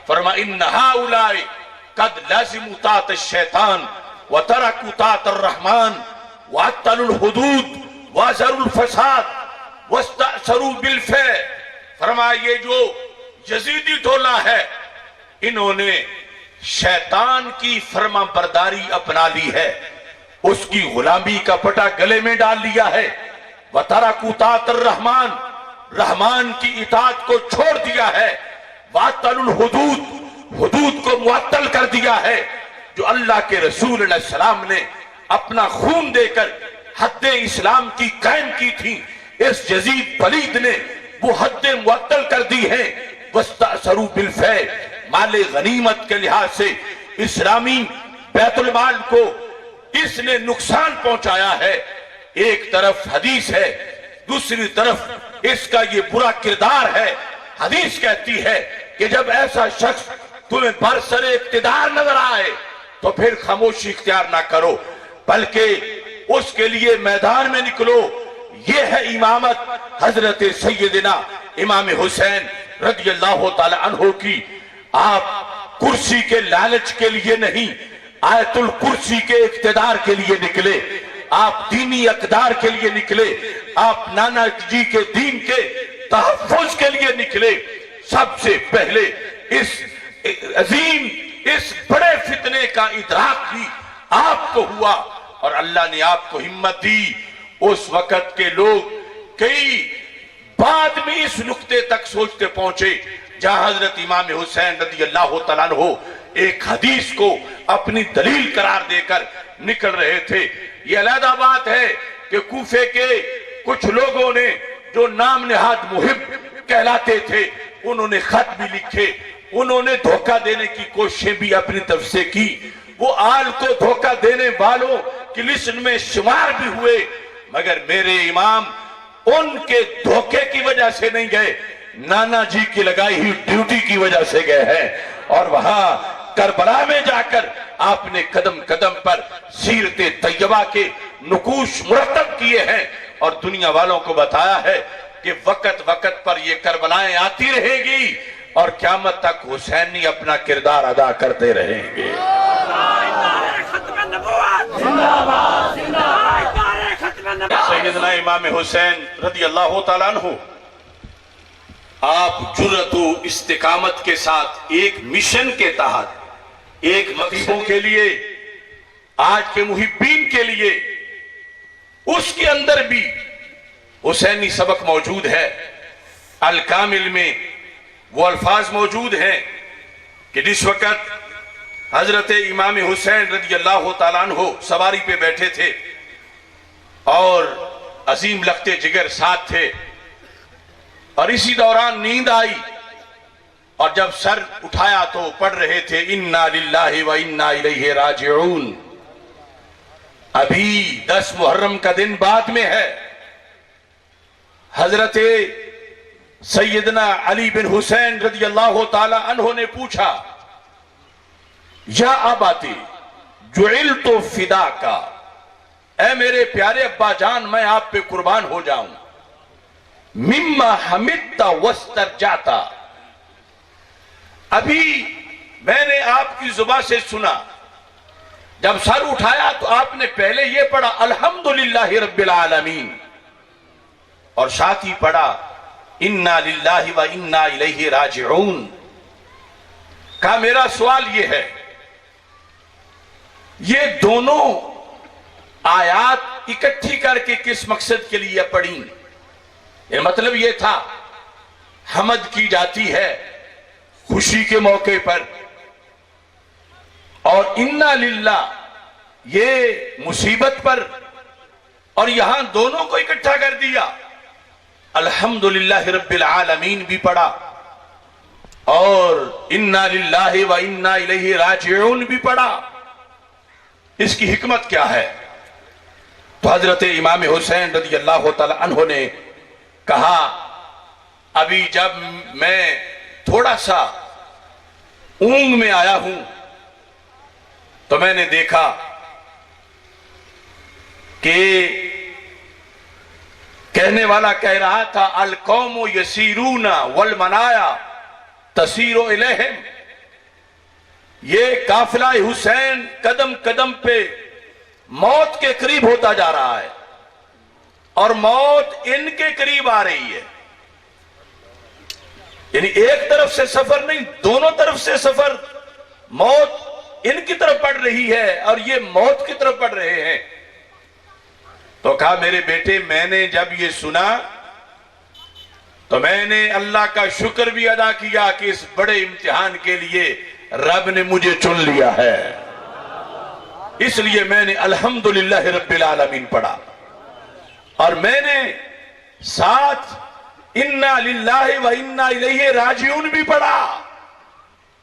फरमा, इन्ना हाउलाई कद लाजिमु तात शैतान व तरकु तात रहमान व अतलुल हुदूद व ज़रुल फसाद वस्तअसरू बिल फे। फरमा, ये जो यजीदी टोला है, इन्होंने शैतान की फर्मा बरदारी अपना ली है, उसकी गुलामी का पटा गले में डाल लिया है। व तरकु तात रहमान, रहमान की इताअत को छोड़ दिया है। वातलुल हुदूद, हुदूद को मुअत्तल कर दिया है। जो अल्लाह के रसूल अलैहि सलाम ने अपना खून देकर हद्दे इस्लाम की कायम की थी, इस यजीद पलीद ने वो हद्दे मुअत्तल कर दी है। वस्तअसरू बिल फै, माले गनीमत के लिहाज से इस्लामी बैतुल माल को इसने नुकसान पहुंचाया है। एक तरफ हदीस है, दूसरी तरफ इसका ये बुरा किरदार है। हदीस कहती है कि जब ऐसा शख्स तुम्हें बरसरे इक्तिदार नजर आए तो फिर खामोशी इख्तियार ना करो, बल्कि उसके लिए मैदान में निकलो। ये है इमामत हजरत सैयदना इमाम हुसैन रज़ी अल्लाह तआला अन्हु की। आप कुर्सी के लालच के लिए नहीं, आयतुल कुर्सी के इक्तिदार के लिए निकले, आप दीनी अकदार के लिए निकले, आप नाना जी के दीन के तहफ्फुज के लिए निकले। सबसे पहले इस अजीम, इस बड़े फितने का इदराक भी आपको हुआ और अल्लाह ने आपको हिम्मत दी। उस वक्त के लोग कई बाद में इस नुक्ते तक सोचते पहुंचे जहां हजरत इमाम हुसैन रज़ी अल्लाह तआला अन्हु एक हदीस को अपनी दलील करार देकर निकल रहे थे। ये अलग बात है कि कूफे के कुछ लोगों ने जो नाम नेहाद मुहिब कहलाते थे उन्होंने खत भी लिखे, उन्होंने धोखा देने की कोशिशें भी अपनी तरफ से की। वो आल को धोखा देने वालों की लिस्ट में शुमार भी हुए, मगर मेरे इमाम उनके धोखे की वजह से नहीं गए, नाना जी की लगाई हुई ड्यूटी की वजह से गए हैं। और वहां करबला में जाकर आपने कदम कदम पर सीरते तैयबा के नुकूश मुरतब किए हैं और दुनिया वालों को बताया है कि वक्त वक्त पर ये करबलाएं आती रहेगी और क़यामत तक हुसैनी अपना किरदार अदा करते रहेंगे। सैयदना इमाम हुसैन रज़ी अल्लाह तआला अन्हु आप जुर्रतु इस्तिकामत के साथ एक मिशन के तहत एक मकसद के लिए, आज के मुहिब्बीन के लिए, उसके अंदर भी हुसैनी सबक मौजूद है। अल कामिल में वो अल्फाज मौजूद हैं कि जिस वक्त हजरत इमाम हुसैन रज़ी अल्लाह तआला अन्हु सवारी पे बैठे थे और अजीम लख्ते जिगर साथ थे और इसी दौरान नींद आई और जब सर उठाया तो पढ़ रहे थे इन्ना लिल्लाहि व इन्ना इलैहि राजिऊन। अभी 10 मुहर्रम का दिन बाद में है। हजरत सैयदना अली बिन हुसैन रज़ी अल्लाह तआला अन्हु ने पूछा, या अबाती जुइल्तु फिदाका, ऐ मेरे प्यारे अब्बा जान मैं आप पे कुर्बान हो जाऊं। मिम्मा हमिदता वस्तरजाता, अभी मैंने आपकी जुबान से सुना, जब सर उठाया तो आपने पहले यह पढ़ा अल्हम्दुलिल्लाहि रब्बिल आलमीन और साथ ही पढ़ा इन्ना लिल्लाहि व इन्ना इलैहि राजिऊन। का मेरा सवाल यह है, ये दोनों आयात इकट्ठी करके किस मकसद के लिए पढ़ी? ये मतलब ये था हमद की जाती है खुशी के मौके पर और इन्ना लिल्लाह ये मुसीबत पर, और यहां दोनों को इकट्ठा कर दिया। अल्हम्दुलिल्लाह रब्बिल आलमीन भी पढ़ा और इन्ना लिल्लाहि व इन्ना इलैहि राजिऊन भी पढ़ा। इसकी हिकमत क्या है? तो हजरत इमाम हुसैन रज़ी अल्लाह तआला अन्हु ने कहा, अभी जब मैं थोड़ा सा ऊंग में आया हूं तो मैंने देखा कि कहने वाला कह रहा था अल कौमु यसीरूना वल मनाया तसीरो इलैहिम, ये काफिला हुसैन कदम कदम पे मौत के करीब होता जा रहा है और मौत इनके करीब आ रही है। यानी एक तरफ से सफर नहीं, दोनों तरफ से सफर, मौत इनकी तरफ पड़ रही है और ये मौत की तरफ पड़ रहे हैं। तो कहा मेरे बेटे, मैंने जब ये सुना तो मैंने अल्लाह का शुक्र भी अदा किया कि इस बड़े इम्तिहान के लिए रब ने मुझे चुन लिया है, इसलिए मैंने अल्हम्दुलिल्लाह रब्बिल आलमीन पढ़ा और मैंने साथ इन्ना लिल्लाहि व इन्ना इलैहि राजिऊन भी पढ़ा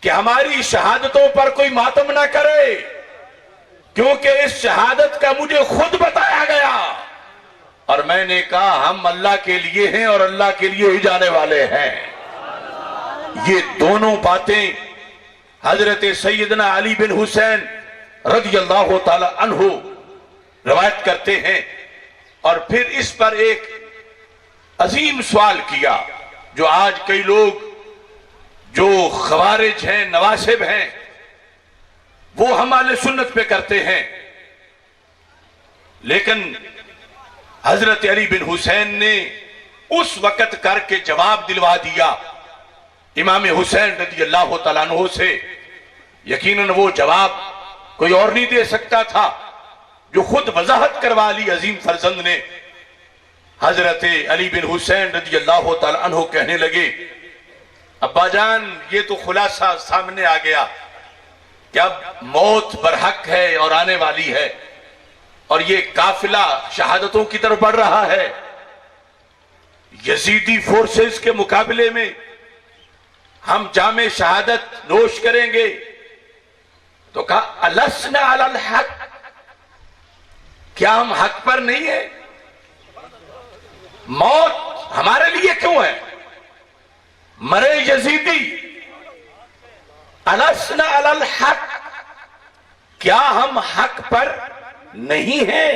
कि हमारी शहादतों पर कोई मातम ना करे, क्योंकि इस शहादत का मुझे खुद बताया गया और मैंने कहा हम अल्लाह के लिए हैं और अल्लाह के लिए ही जाने वाले हैं। ये दोनों बातें हजरत सैयदना अली बिन हुसैन रज़ी अल्लाह तआला अन्हु रवायत करते हैं और फिर इस पर एक अजीम सवाल किया जो आज कई लोग जो खवारिज हैं, नवासिब हैं, वो हम अहले सुन्नत पे करते हैं। लेकिन हजरत अली बिन हुसैन ने उस वक्त करके जवाब दिलवा दिया इमाम हुसैन रज़ी अल्लाह तआला अन्हु से। यकीनन वो जवाब कोई और नहीं दे सकता था, जो खुद वजाहत करवा ली अजीम फरजंद ने। हजरत अली बिन हुसैन रजी अल्लाह तआला अन्हु कहने लगे, अब्बाजान ये तो खुलासा सामने आ गया कि अब मौत बरहक है और आने वाली है, और ये काफिला शहादतों की तरफ बढ़ रहा है। यजीदी फोर्सेस के मुकाबले में हम जामे शहादत नोश करेंगे। तो कहा अलसना अलल हक, क्या हम हक पर नहीं है? मौत हमारे लिए क्यों है? मरे यजीदी, अलसना अलल हक, क्या हम हक पर नहीं है?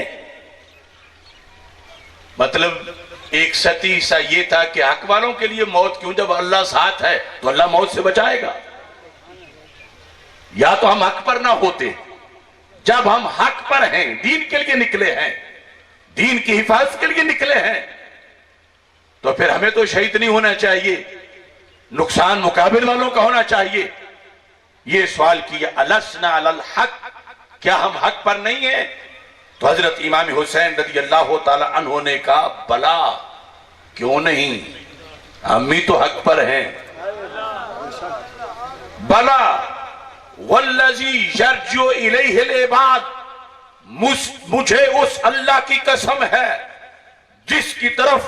मतलब एक सती सा ये था कि हक वालों के लिए मौत क्यों, जब अल्लाह साथ है तो अल्लाह मौत से बचाएगा। या तो हम हक पर ना होते, जब हम हक पर हैं, दीन के लिए निकले हैं, दीन की हिफाजत के लिए निकले हैं, तो फिर हमें तो शहीद नहीं होना चाहिए, नुकसान मुकाबिल वालों का होना चाहिए। ये सवाल किया अलसना अलल हक, क्या हम हक पर नहीं है? तो हजरत इमाम हुसैन रज़ी अल्लाह ताला अन्हु ने कहा, भला क्यों नहीं, हम भी तो हक पर हैं। भला वल्लज़ी यरजू इलैहिल इबाद, मुझे उस अल्लाह की कसम है जिसकी तरफ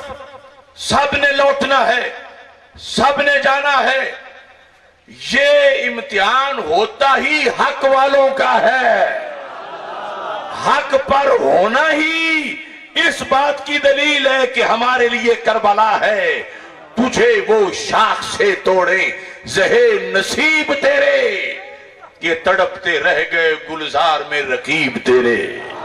सबने लौटना है, सबने जाना है। ये इम्तिहान होता ही हक वालों का है। हक पर होना ही इस बात की दलील है कि हमारे लिए करबला है। तुझे वो शाख से तोड़े जहे नसीब तेरे, ये तड़पते रह गए गुलजार में रकीब तेरे।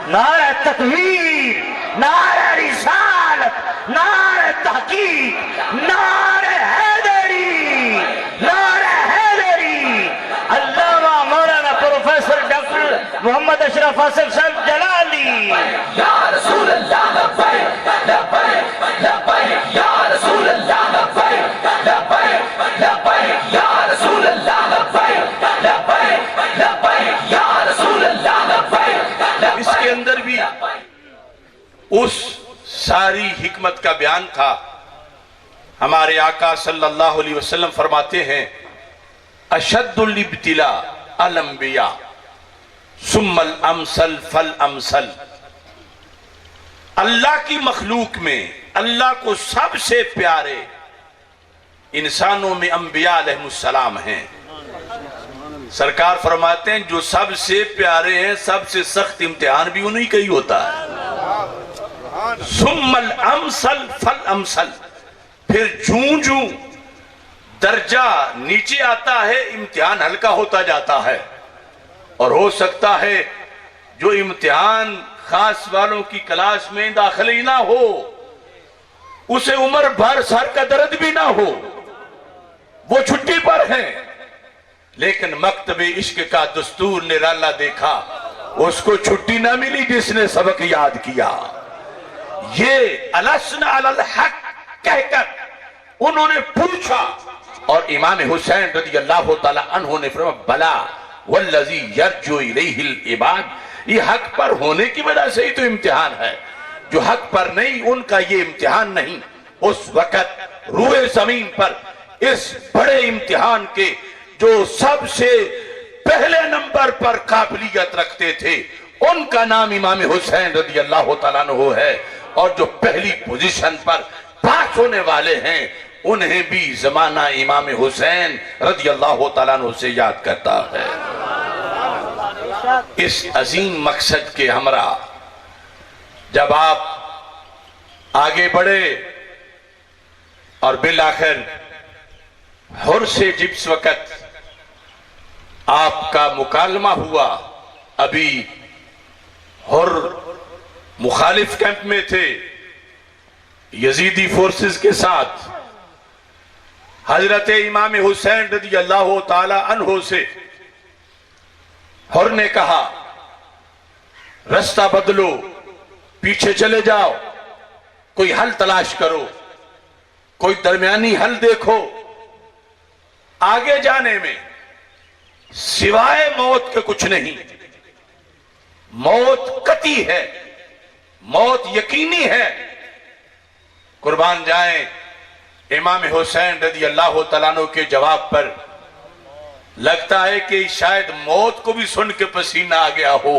नारे तकबीर, नारे रिसालत, नारे तहकीक, नारे हैदरी, नारे हैदरी। अल्लामा मौलाना प्रोफेसर डॉक्टर मोहम्मद अशरफ आसिफ साहब जलाली। या रसूल अल्लाह लब्बैक लब्बैक लब्बैक, या रसूल अल्लाह लब्बैक लब्बैक लब्बैक, या रसूल अल्लाह लब्बैक लब्बैक लब्बैक, या रसूल अल्लाह लब्बैक। इसके अंदर भी उस सारी हिकमत का बयान था। हमारे आका सल्लल्लाहु अलैहि वसल्लम फरमाते हैं, अशद्दुल इब्तिला अल अंबिया सुम्मल अमसल फल अमसल। अल्लाह की मखलूक में अल्लाह को सबसे प्यारे इंसानों में अंबिया अलैहिमुस्सलाम हैं। सरकार फरमाते हैं, जो सबसे प्यारे हैं, सबसे सख्त इम्तिहान भी उन्हीं का ही होता है। सुम्मल अमसल फल अमसल, फिर जूं जूं दर्जा नीचे आता है, इम्तिहान हल्का होता जाता है। और हो सकता है जो इम्तिहान खास वालों की क्लास में दाखिल ही ना हो, उसे उम्र भर सर का दर्द भी ना हो, वो छुट्टी पर है, लेकिन मकतबे इश्क का दस्तूर निराला देखा, उसको छुट्टी ना मिली जिसने सबक याद किया। ये अलसना अलल हक कहकर उन्होंने पूछा, और इमाम हुसैन रज़ी अल्लाह ताला अन्हु ने फरमाया, बला वल्लज़ी यरजू इलैहिल इबाद, ये हक पर होने की वजह से ही तो इम्तिहान है। जो हक पर नहीं, उनका ये इम्तिहान नहीं। उस वक्त रूए जमीन पर इस बड़े इम्तिहान के जो सबसे पहले नंबर पर काबिलियत रखते थे, उनका नाम इमाम हुसैन रज़ी अल्लाह ताला अन्हु है। और जो पहली पोजीशन पर पास होने वाले हैं, उन्हें भी जमाना इमाम हुसैन रज़ी अल्लाह ताला अन्हु से याद करता है। इस अजीम मकसद के हमरा जब आप आगे बढ़े और बिल आखिर हुर से जिस वक्त आपका मुकालमा हुआ, अभी हुर मुखालिफ कैंप में थे यजीदी फोर्सेस के साथ, हजरत इमाम हुसैन रज़ी अल्लाह ताला अन्हु से हुर ने कहा, रास्ता बदलो, पीछे चले जाओ, कोई हल तलाश करो, कोई दरमियानी हल देखो। आगे जाने में सिवाय मौत के कुछ नहीं। मौत कती है, मौत यकीनी है। कुर्बान जाएं, इमाम हुसैन रज़ी अल्लाह तआला अन्हु के जवाब पर लगता है कि शायद मौत को भी सुन के पसीना आ गया हो।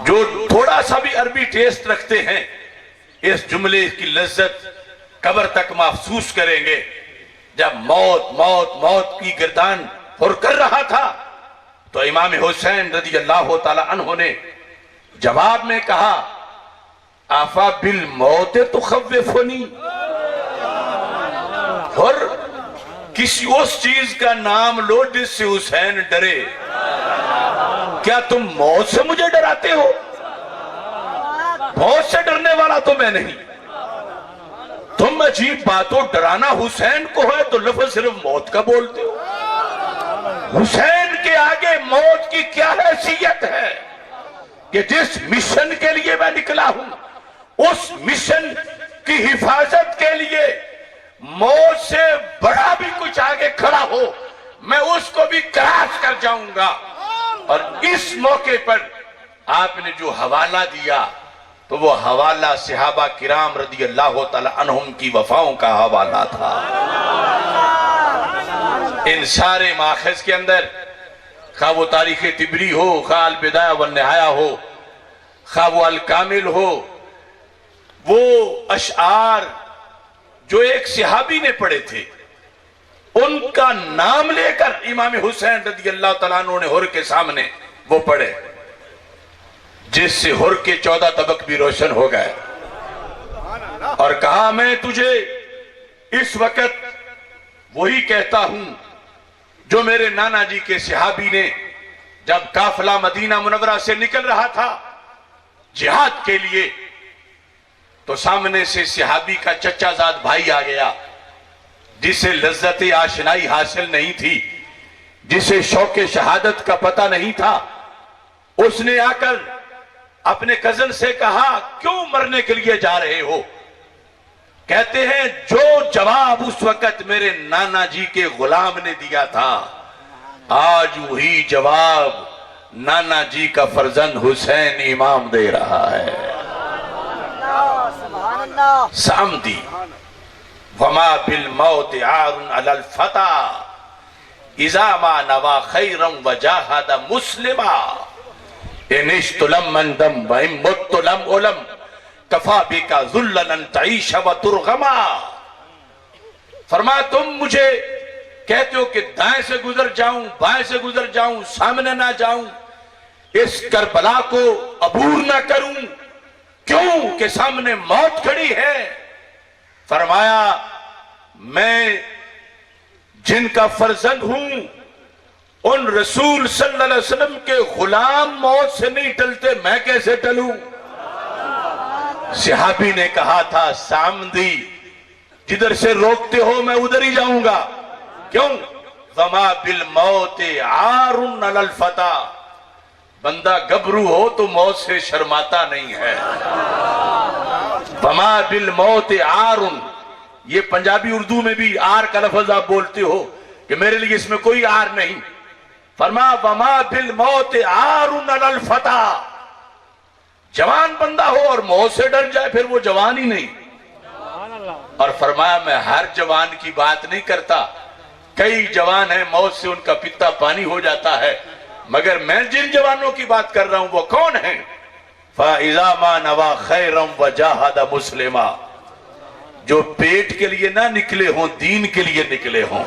जो थोड़ा सा भी अरबी टेस्ट रखते हैं, इस जुमले की लज्जत कब्र तक महसूस करेंगे। जब मौत मौत मौत की गर्दान फुर कर रहा था तो इमाम हुसैन रज़ी अल्लाह तआला अन्हु ने जवाब में कहा, आफा बिल मौत तो खव्विफुनी, और किसी उस चीज का नाम लो जिससे हुसैन डरे। क्या तुम मौत से मुझे डराते हो? मौत से डरने वाला तो मैं नहीं। तुम अजीब बातों, डराना हुसैन को है तो लफ्ज सिर्फ मौत का बोलते हो। हुसैन के आगे मौत की क्या हैसियत है कि जिस मिशन के लिए मैं निकला हूं, उस मिशन की हिफाजत के लिए मौत से बड़ा भी कुछ आगे खड़ा हो, मैं उसको भी क्रॉस कर जाऊंगा। और इस मौके पर आपने जो हवाला दिया तो वो हवाला सहाबा किराम रज़ी अल्लाह तआला अन्हुम की वफाओं का हवाला था। इन सारे माखज़ के अंदर, खा वो तारीख तिबरी हो, खा अल बिदाया व निहाया हो, खा वो अल कामिल हो, वो अशआर जो एक सहाबी ने पढ़े थे, उनका नाम लेकर इमाम हुसैन रज़ी अल्लाह तआला अन्हु ने हुर के सामने वो पढ़े, जिससे हुर के 14 तबक भी रोशन हो गए। और कहा, मैं तुझे इस वक्त वही कहता हूं जो मेरे नाना जी के सहाबी ने जब काफिला मदीना मुनव्वरा से निकल रहा था जिहाद के लिए, तो सामने से सहाबी का चचाजाद भाई आ गया, जिसे लज्जत आशनाई हासिल नहीं थी, जिसे शौक शहादत का पता नहीं था। उसने आकर अपने कजन से कहा, क्यों मरने के लिए जा रहे हो? कहते हैं, जो जवाब उस वक्त मेरे नाना जी के गुलाम ने दिया था, आज वही जवाब नाना जी का फर्जंद हुसैन इमाम दे रहा है। सामदी वमा बिल मौत आरुन अलल फता इज़ा मा नवा खैरम वजाहद मुस्लिमा इनिश्तुलम मंदम व इम्मुत्तुलम उलम कफा बिका ज़ुल्लन तईश व तुरगमा। फरमा, तुम मुझे कहते हो कि दाएं से गुजर जाऊं, बाएं से गुजर जाऊं, सामने ना जाऊं, इस करबला को अबूर ना करूं, क्यों कि सामने मौत खड़ी है। फरमाया, मैं जिनका फर्जंद हूं, उन रसूल सल्लल्लाहु अलैहि वसल्लम के गुलाम मौत से नहीं टलते, मैं कैसे टलूं? सहाबी ने कहा था, सामदी जिधर से रोकते हो मैं उधर ही जाऊंगा। क्यों? वमा बिल मौत आरुन अलल फता, बंदा गबरू हो तो मौत से शर्माता नहीं है। वमा बिल मौत आरुन, ये पंजाबी उर्दू में भी आर का लफ्ज आप बोलते हो कि मेरे लिए इसमें कोई आर नहीं। फरमा, वमा बिल मौत आरुन अलल फता, जवान बंदा हो और मौत से डर जाए फिर वो जवान ही नहीं। और फरमाया, मैं हर जवान की बात नहीं करता, कई जवान है मौत से उनका पित्ता पानी हो जाता है, मगर मैं जिन जवानों की बात कर रहा हूं वो कौन है? फाइज़ा मा नवा खैरम वजाहद मुस्लिमा, जो पेट के लिए ना निकले हों, दीन के लिए निकले हों,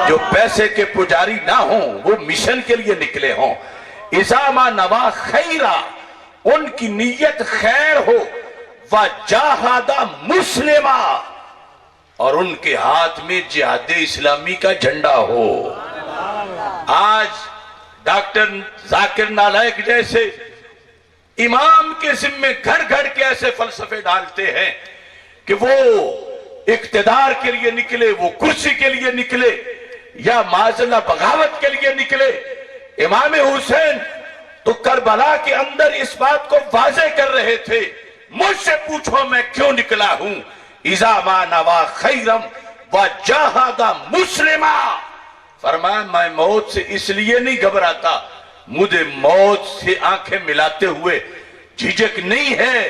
जो पैसे के पुजारी ना हों, वो मिशन के लिए निकले हों। इज़ा मा नवा खैरा, उनकी नीयत खैर हो, वजाहदा मुस्लिमा, और उनके हाथ में जिहाद इस्लामी का झंडा हो। आज डॉक्टर जाकिर नालायक जैसे इमाम के जिम्मे घर घर के ऐसे फलसफे डालते हैं कि वो इक्तदार के लिए निकले, वो कुर्सी के लिए निकले, या माज़ल्लाह बगावत के लिए निकले। इमाम हुसैन तो करबला के अंदर इस बात को वाज़े कर रहे थे, मुझसे पूछो मैं क्यों निकला हूं। इज़ा मा नवा खैरम वजाहदा मुस्लिमा, फरमाया, मैं मौत से इसलिए नहीं घबराता, मुझे मौत से आंखें मिलाते हुए झिझक नहीं है,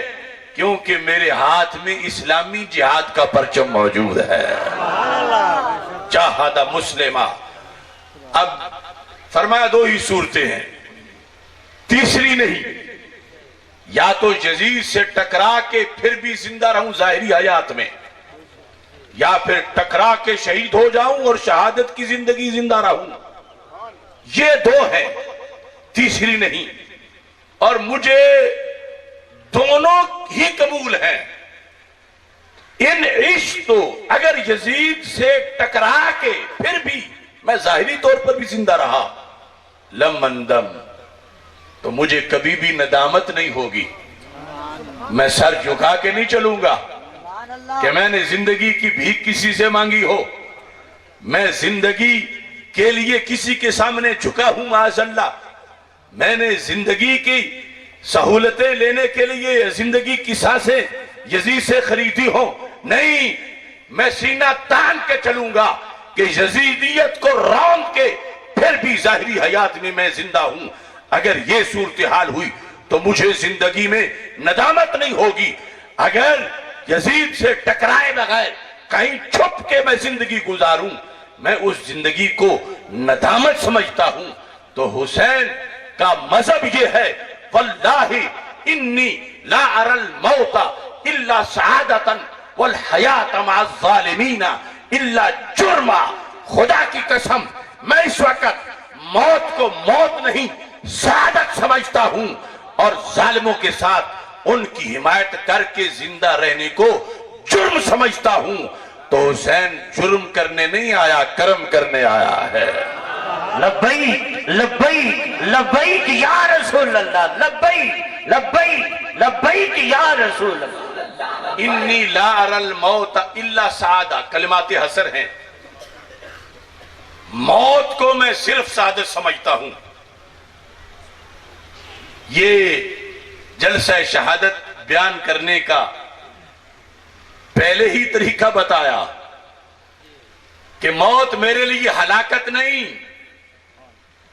क्योंकि मेरे हाथ में इस्लामी जिहाद का परचम मौजूद है। जहादा मुस्लिमा। अब फरमाया दो ही सूरतें हैं, तीसरी नहीं। या तो यजीद से टकरा के फिर भी जिंदा रहूं जाहिरी हयात में, या फिर टकरा के शहीद हो जाऊं और शहादत की जिंदगी जिंदा रहूं। ये दो है, तीसरी नहीं। और मुझे दोनों ही कबूल है। इन इश्क तो अगर यजीद से टकरा के फिर भी मैं जाहिरी तौर पर भी जिंदा रहा, लमंदम, तो मुझे कभी भी नदामत नहीं होगी। मैं सर झुका के नहीं चलूंगा कि मैंने जिंदगी की भीख किसी से मांगी हो। मैं जिंदगी के लिए किसी के सामने झुका हूं माज़अल्लाह। मैंने जिंदगी की सहूलतें लेने के लिए जिंदगी की सांसें यजीद से खरीदी हो नहीं। मैं सीना तान के चलूंगा कि यजीदियत को रौंद के फिर भी जाहिरी हयात में मैं जिंदा हूं। अगर ये सूरत हाल हुई तो मुझे जिंदगी में नदामत नहीं होगी। अगर यजीद से टकराए बगैर कहीं छुप के मैं जिंदगी गुजारूं, मैं उस जिंदगी को नदामत समझता हूं। तो हुसैन का मजहब ये है, वल्लाहि इन्नी ला अरल मौता इल्ला सआदतन वल हयात मअ ज़ालिमीना इल्ला जुर्मा। खुदा की कसम, मैं इस वक्त मौत को मौत नहीं सआदत समझता हूं, और जालिमों के साथ उनकी हिमायत करके जिंदा रहने को जुर्म समझता हूं। तो हुसैन जुर्म करने नहीं आया, कर्म करने आया है। लब्बैक लब्बैक लब्बैक या रसूल अल्लाह, लब्बैक लब्बैक लब्बैक या रसूल अल्लाह। इन्नी ला अरल मौत इल्ला सादा, कलिमाते हसर हैं। मौत को मैं सिर्फ सादत समझता हूं। ये जलसा शहादत बयान करने का पहले ही तरीका बताया कि मौत मेरे लिए हलाकत नहीं,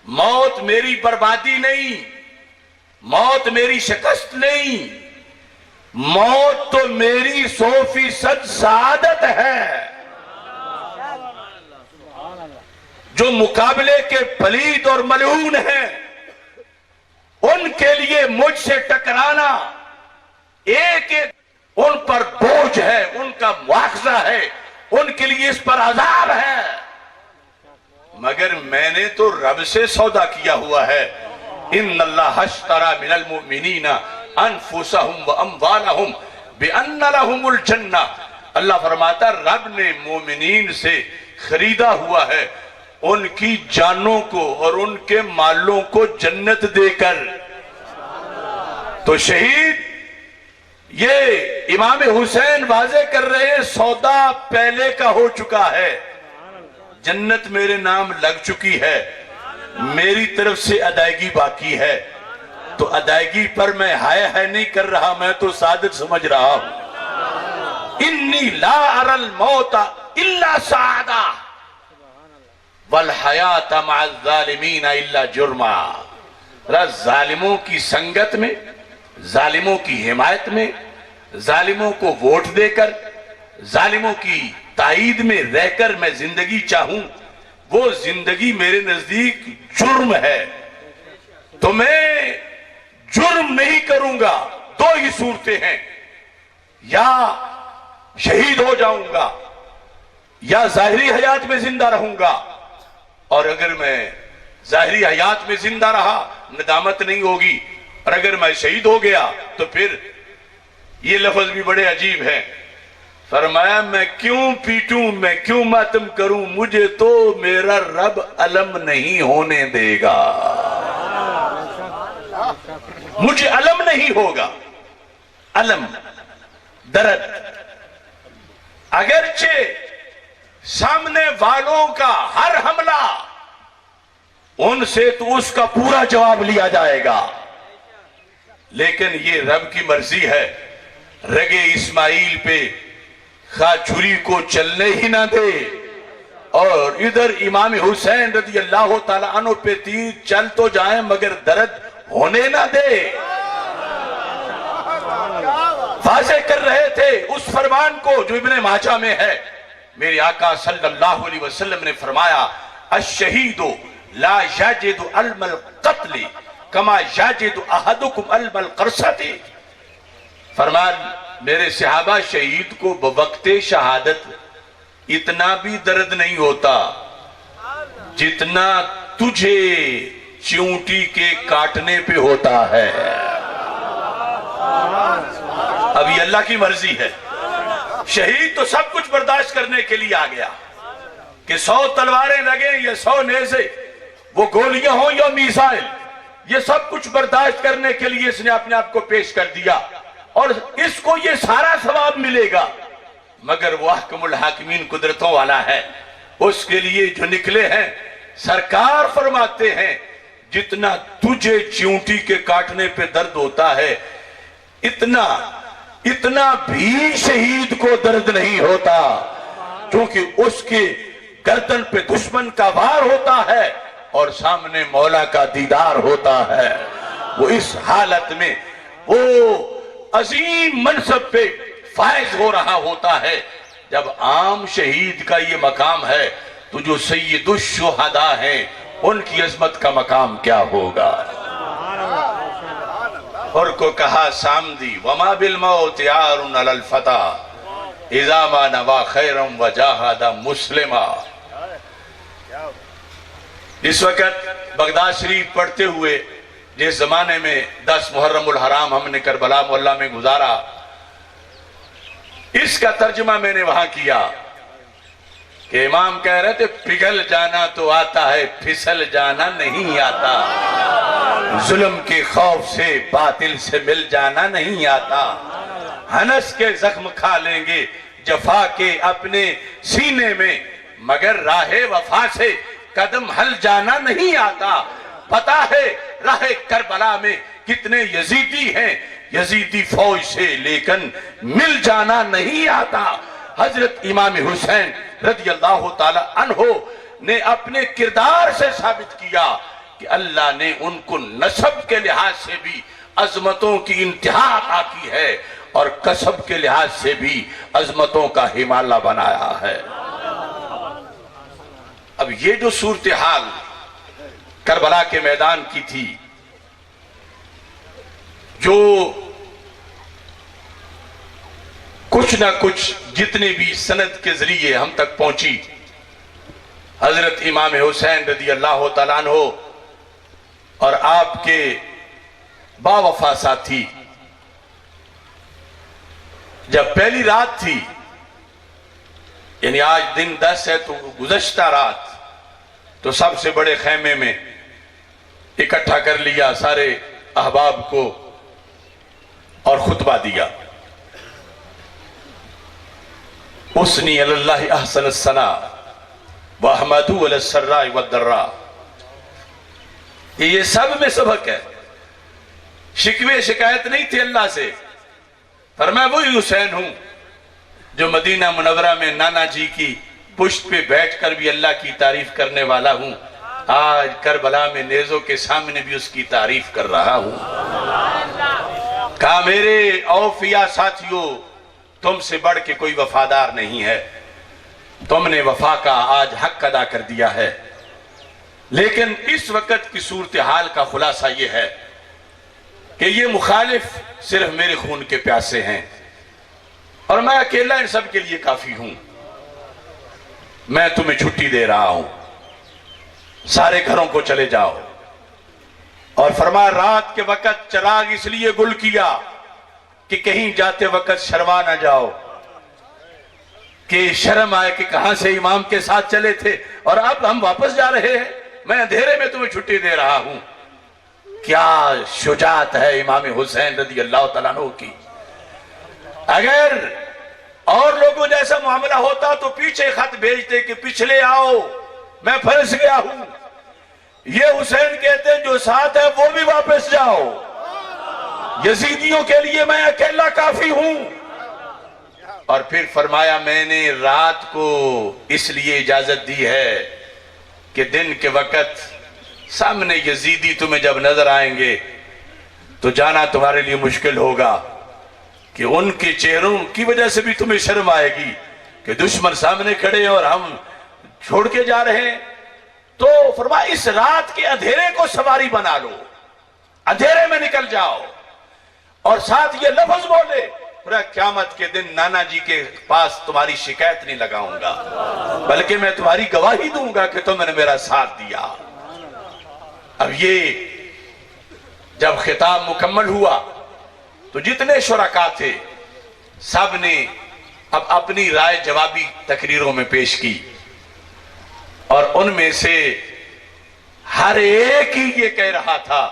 मौत मेरी बर्बादी नहीं, मौत मेरी शिकस्त नहीं, मौत तो मेरी 100% सआदत है। जो मुकाबले के पलीद और मलऊन हैं, उनके लिए मुझसे टकराना एक एक उन पर बोझ है, उनका मुआवजा है, उनके लिए इस पर अजाब है। मगर मैंने तो रब से सौदा किया हुआ है। इन्नल्लाह अश्तरा मिनल मुमिनीना अनफुसहुम व अमवालहुम बिअन्न लहुमुल जन्नह। अल्लाह फरमाता, रब ने मोमिनीन से खरीदा हुआ है उनकी जानों को और उनके मालों को जन्नत देकर। तो शहीद ये इमाम हुसैन वाजे कर रहे हैं, सौदा पहले का हो चुका है, जन्नत मेरे नाम लग चुकी है, मेरी तरफ से अदायगी बाकी है। तो अदायगी पर मैं हाय हाय नहीं कर रहा, मैं तो सादत समझ रहा हूं। इन्नी ला अरल मौता इल्ला सादा वल हयात मअ ज़ालिमीन इल्ला जुर्मा। जालिमों की संगत में, जालिमों की हिमायत में, जालिमों को वोट देकर, जालिमों की ताईद में रहकर मैं जिंदगी चाहूं, वो जिंदगी मेरे नजदीक जुर्म है। तो मैं जुर्म नहीं करूंगा। दो ही सूरतें हैं, या शहीद हो जाऊंगा या जाहिरी हयात में जिंदा रहूंगा। और अगर मैं जाहिरी हयात में जिंदा रहा, नदामत नहीं होगी, और अगर मैं शहीद हो गया तो फिर ये लफ्ज भी बड़े अजीब है। फरमाया, मैं क्यों पीटूं, मैं क्यों मातम करूं, मुझे तो मेरा रब अलम नहीं होने देगा, मुझे अलम नहीं होगा। अलम दर्द, अगरचे सामने वालों का हर हमला, उनसे तो उसका पूरा जवाब लिया जाएगा, लेकिन ये रब की मर्जी है, रगे इस्माइल पे खा छुरी को चलने ही ना दे। और इधर इमाम हुसैन रज़ी अल्लाह ताला अन्हु पे तीर चल तो जाए मगर दर्द होने ना दे। वाज़े कर रहे थे उस फरमान को जो इब्ने माजा में है। मेरे आका सल्लल्लाहु अलैहि वसल्लम ने फरमाया, अश-शहीदु ला यजिदु अलमल क़त्ल कमा यजिदु अहदुकुम अलमल क़रसती। फरमान, मेरे सहाबा, शहीद को बवक्ते शहादत इतना भी दर्द नहीं होता जितना तुझे चींटी के काटने पे होता है। अब ये अल्लाह की मर्जी है। शहीद तो सब कुछ बर्दाश्त करने के लिए आ गया कि 100 तलवारें लगे या 100 नेज़े, वो गोलियां हो या मिसाइल, ये सब कुछ बर्दाश्त करने के लिए इसने अपने आप को पेश कर दिया और इसको ये सारा सवाब मिलेगा। मगर वो अहकमुल हाकिमीन कुदरतों वाला है, उसके लिए जो निकले हैं सरकार फरमाते हैं जितना तुझे चींटी के काटने पे दर्द होता है इतना भी शहीद को दर्द नहीं होता, क्योंकि उसके गर्दन पे दुश्मन का वार होता है और सामने मौला का दीदार होता है। वो इस हालत में वो अजीम मनसब पे फायज हो रहा होता है। जब आम शहीद का ये मकाम है तो जो सैयदुश शुहदा हैं उनकी अजमत का मकाम क्या होगा। और को कहा सामदी वमा बिल मौत यारुन अलल फता इज़ा मा नवा खैरम व जाहदा मुस्लिमा। इस वक्त बगदाद शरीफ पढ़ते हुए जिस जमाने में 10 मुहर्रमुल हराम हमने करबला मोहल्ला में गुजारा, इसका तर्जुमा मैंने वहां किया कि इमाम कह रहे थे पिघल जाना तो आता है, फिसल जाना नहीं आता। जुल्म के खौफ से बातिल से मिल जाना नहीं आता। हनस के जख्म खा लेंगे जफा के अपने सीने में, मगर राहे वफा से कदम हल जाना नहीं आता। पता है राहे करबला में कितने यजीदी हैं, यजीदी फौज से लेकिन मिल जाना नहीं आता। हजरत इमाम हुसैन रज़ी अल्लाह ताला अन्हो ने अपने किरदार से साबित किया कि अल्लाह ने उनको नसब के लिहाज से भी अजमतों की इंतहा अता की है और कसब के लिहाज से भी अजमतों का हिमालय बनाया है। अब ये जो सूरत हाल करबला के मैदान की थी, जो कुछ ना कुछ जितने भी सनद के जरिए हम तक पहुंची, हजरत इमाम हुसैन रज़ी अल्लाह तआला अन्हु और आपके बावफा साथी, जब पहली रात थी, यानी आज दिन 10 है तो गुज़श्ता रात, तो सबसे बड़े खेमे में इकट्ठा कर लिया सारे अहबाब को और खुतबा दिया। उसनी अल्लाह अहसन सना व अहमदु अल सर्रा व दर्रा, ये सब में सबक है। शिकवे शिकायत नहीं थी अल्लाह से, पर मैं वही हुसैन हूं जो मदीना मुनव्वरा में नाना जी की पुश्त पे बैठकर भी अल्लाह की तारीफ करने वाला हूं। आज करबला में नेज़ों के सामने भी उसकी तारीफ कर रहा हूं। कहा मेरे औफिया साथियों, तुमसे बढ़ के कोई वफादार नहीं है, तुमने वफा का आज हक अदा कर दिया है। लेकिन इस वक्त की सूरत हाल का खुलासा यह है कि ये मुखालिफ सिर्फ मेरे खून के प्यासे हैं और मैं अकेला इन सब के लिए काफी हूं। मैं तुम्हें छुट्टी दे रहा हूं, सारे घरों को चले जाओ। और फरमा रात के वक्त चिराग इसलिए गुल किया कि कहीं जाते वक्त शर्मा ना जाओ, कि शर्म आए कि कहां से इमाम के साथ चले थे और अब हम वापस जा रहे हैं। मैं अंधेरे में तुम्हें छुट्टी दे रहा हूं। क्या शुजात है इमाम हुसैन रज़ी अल्लाह तआला अन्हु की। अगर और लोगों जैसा मामला होता तो पीछे खत भेजते कि पिछले आओ, मैं फंस गया हूं। ये हुसैन कहते जो साथ है वो भी वापस जाओ, यजीदियों के लिए मैं अकेला काफी हूं। और फिर फरमाया मैंने रात को इसलिए इजाजत दी है कि दिन के वक्त सामने यजीदी तुम्हें जब नजर आएंगे तो जाना तुम्हारे लिए मुश्किल होगा कि उनके चेहरों की वजह से भी तुम्हें शर्म आएगी कि दुश्मन सामने खड़े हैं और हम छोड़ के जा रहे हैं। तो फरमाया इस रात के अंधेरे को सवारी बना लो, अंधेरे में निकल जाओ। और साथ ये लफ्ज बोले, पूरा क़यामत के दिन नाना जी के पास तुम्हारी शिकायत नहीं लगाऊंगा, बल्कि मैं तुम्हारी गवाही दूंगा कि तुमने मेरा साथ दिया। अब ये जब खिताब मुकम्मल हुआ तो जितने शुरका थे सब ने अब अपनी राय जवाबी तकरीरों में पेश की और उनमें से हर एक ही ये कह रहा था,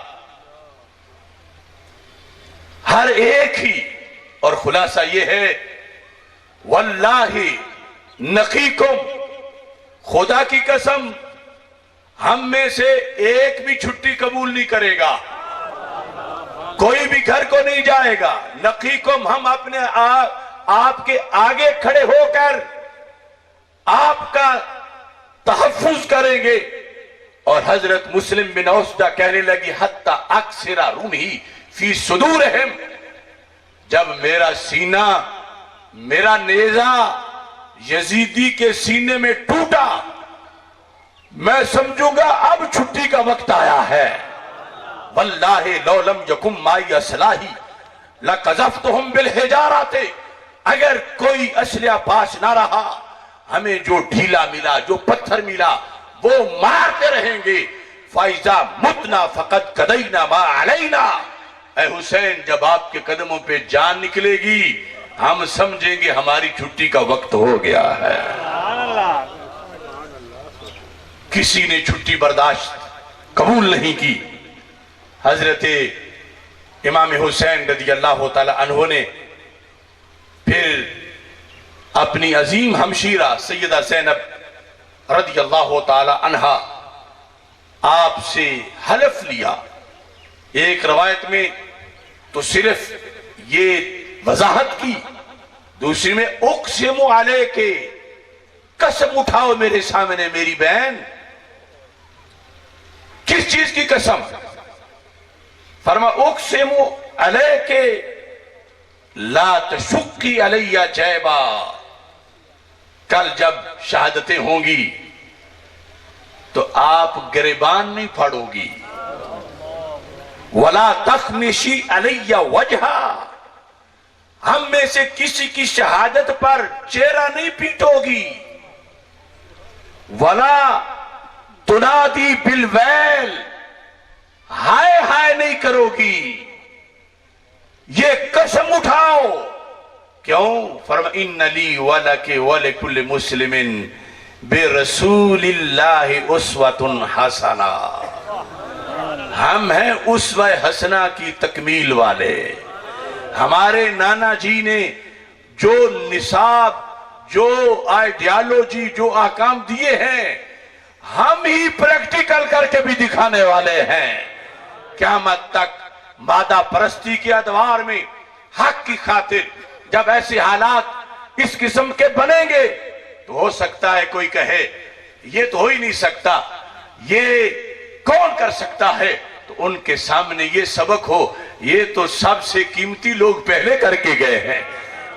हर एक ही, और खुलासा ये है वल्लाहि नकीकुम, खुदा की कसम हम में से एक भी छुट्टी कबूल नहीं करेगा, कोई भी घर को नहीं जाएगा। नकीकुम, हम अपने आपके आगे खड़े होकर आपका तहफ्फुज करेंगे। और हजरत मुस्लिम बिन औसदा कहने लगी हत्ता अक्सरा रूमी फी सुदूरहिम, जब मेरा सीना, मेरा नेजा यजीदी के सीने में टूटा, मैं समझूंगा अब छुट्टी का वक्त आया है। वल्लाहि लौ लम यकुम माई असलाही लकज़फ़्तुहुम बिल हिजाराते, अगर कोई असलिया पास ना रहा, हमें जो ढीला मिला, जो पत्थर मिला, वो मारते रहेंगे। फाइजा मुतना फकत कदैना मा अलैना, ऐ हुसैन जब आपके कदमों पे जान निकलेगी हम समझेंगे हमारी छुट्टी का वक्त हो गया है। किसी ने छुट्टी बर्दाश्त कबूल नहीं की। हजरत इमाम हुसैन रज़ी अल्लाह तआला अन्हु ने फिर अपनी अजीम हमशीरा सैयदा ज़ैनब रज़ी अल्लाह तआला अन्हा आपसे हलफ लिया। एक रवायत में तो सिर्फ ये वजाहत की, दूसरी में उक़सिमु अलैके, कसम उठाओ मेरे सामने मेरी बहन। किस चीज की कसम? फरमा उक़सिमु अलैके ला तशुक्की अलैया जैबा, कल जब शहादतें होंगी तो आप गिरबान नहीं फाड़ोगी। वला तखमिशी अलैया वजहा, हम में से किसी की शहादत पर चेहरा नहीं पीटोगी। वला तुनादी बिलवैल, हाय हाय नहीं करोगी। ये कसम उठाओ। क्यों? फरमा इन्नली वलके वलिकुल्लि मुस्लिमिन बिरसूलिल्लाहि उस्वतुन हसना, हम हैं उस्वा हसना की तकमील वाले। हमारे नाना जी ने जो निसाब, जो आइडियालॉजी, जो आकाम दिए हैं, हम ही प्रैक्टिकल करके भी दिखाने वाले हैं। क़यामत तक मादा परस्ती के अदवार में हक की खातिर जब ऐसे हालात इस किस्म के बनेंगे तो हो सकता है कोई कहे ये तो हो ही नहीं सकता, ये कौन कर सकता है। तो उनके सामने ये सबक हो, ये तो सबसे कीमती लोग पहले करके गए हैं,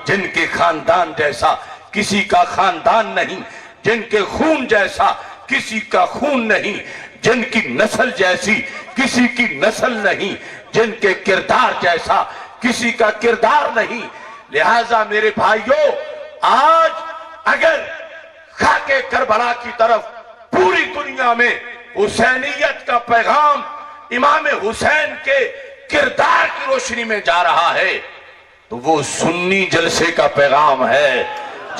जिनके खानदान जैसा किसी का खानदान नहीं, जिनके खून जैसा किसी का खून नहीं, जिनकी नस्ल जैसी किसी की नस्ल नहीं, जिनके किरदार जैसा किसी का किरदार नहीं। लिहाजा मेरे भाइयों, आज अगर खाके करबला की तरफ पूरी दुनिया में हुसैनियत का पैगाम इमाम हुसैन के किरदार की रोशनी में जा रहा है तो वो सुन्नी जलसे का पैगाम है,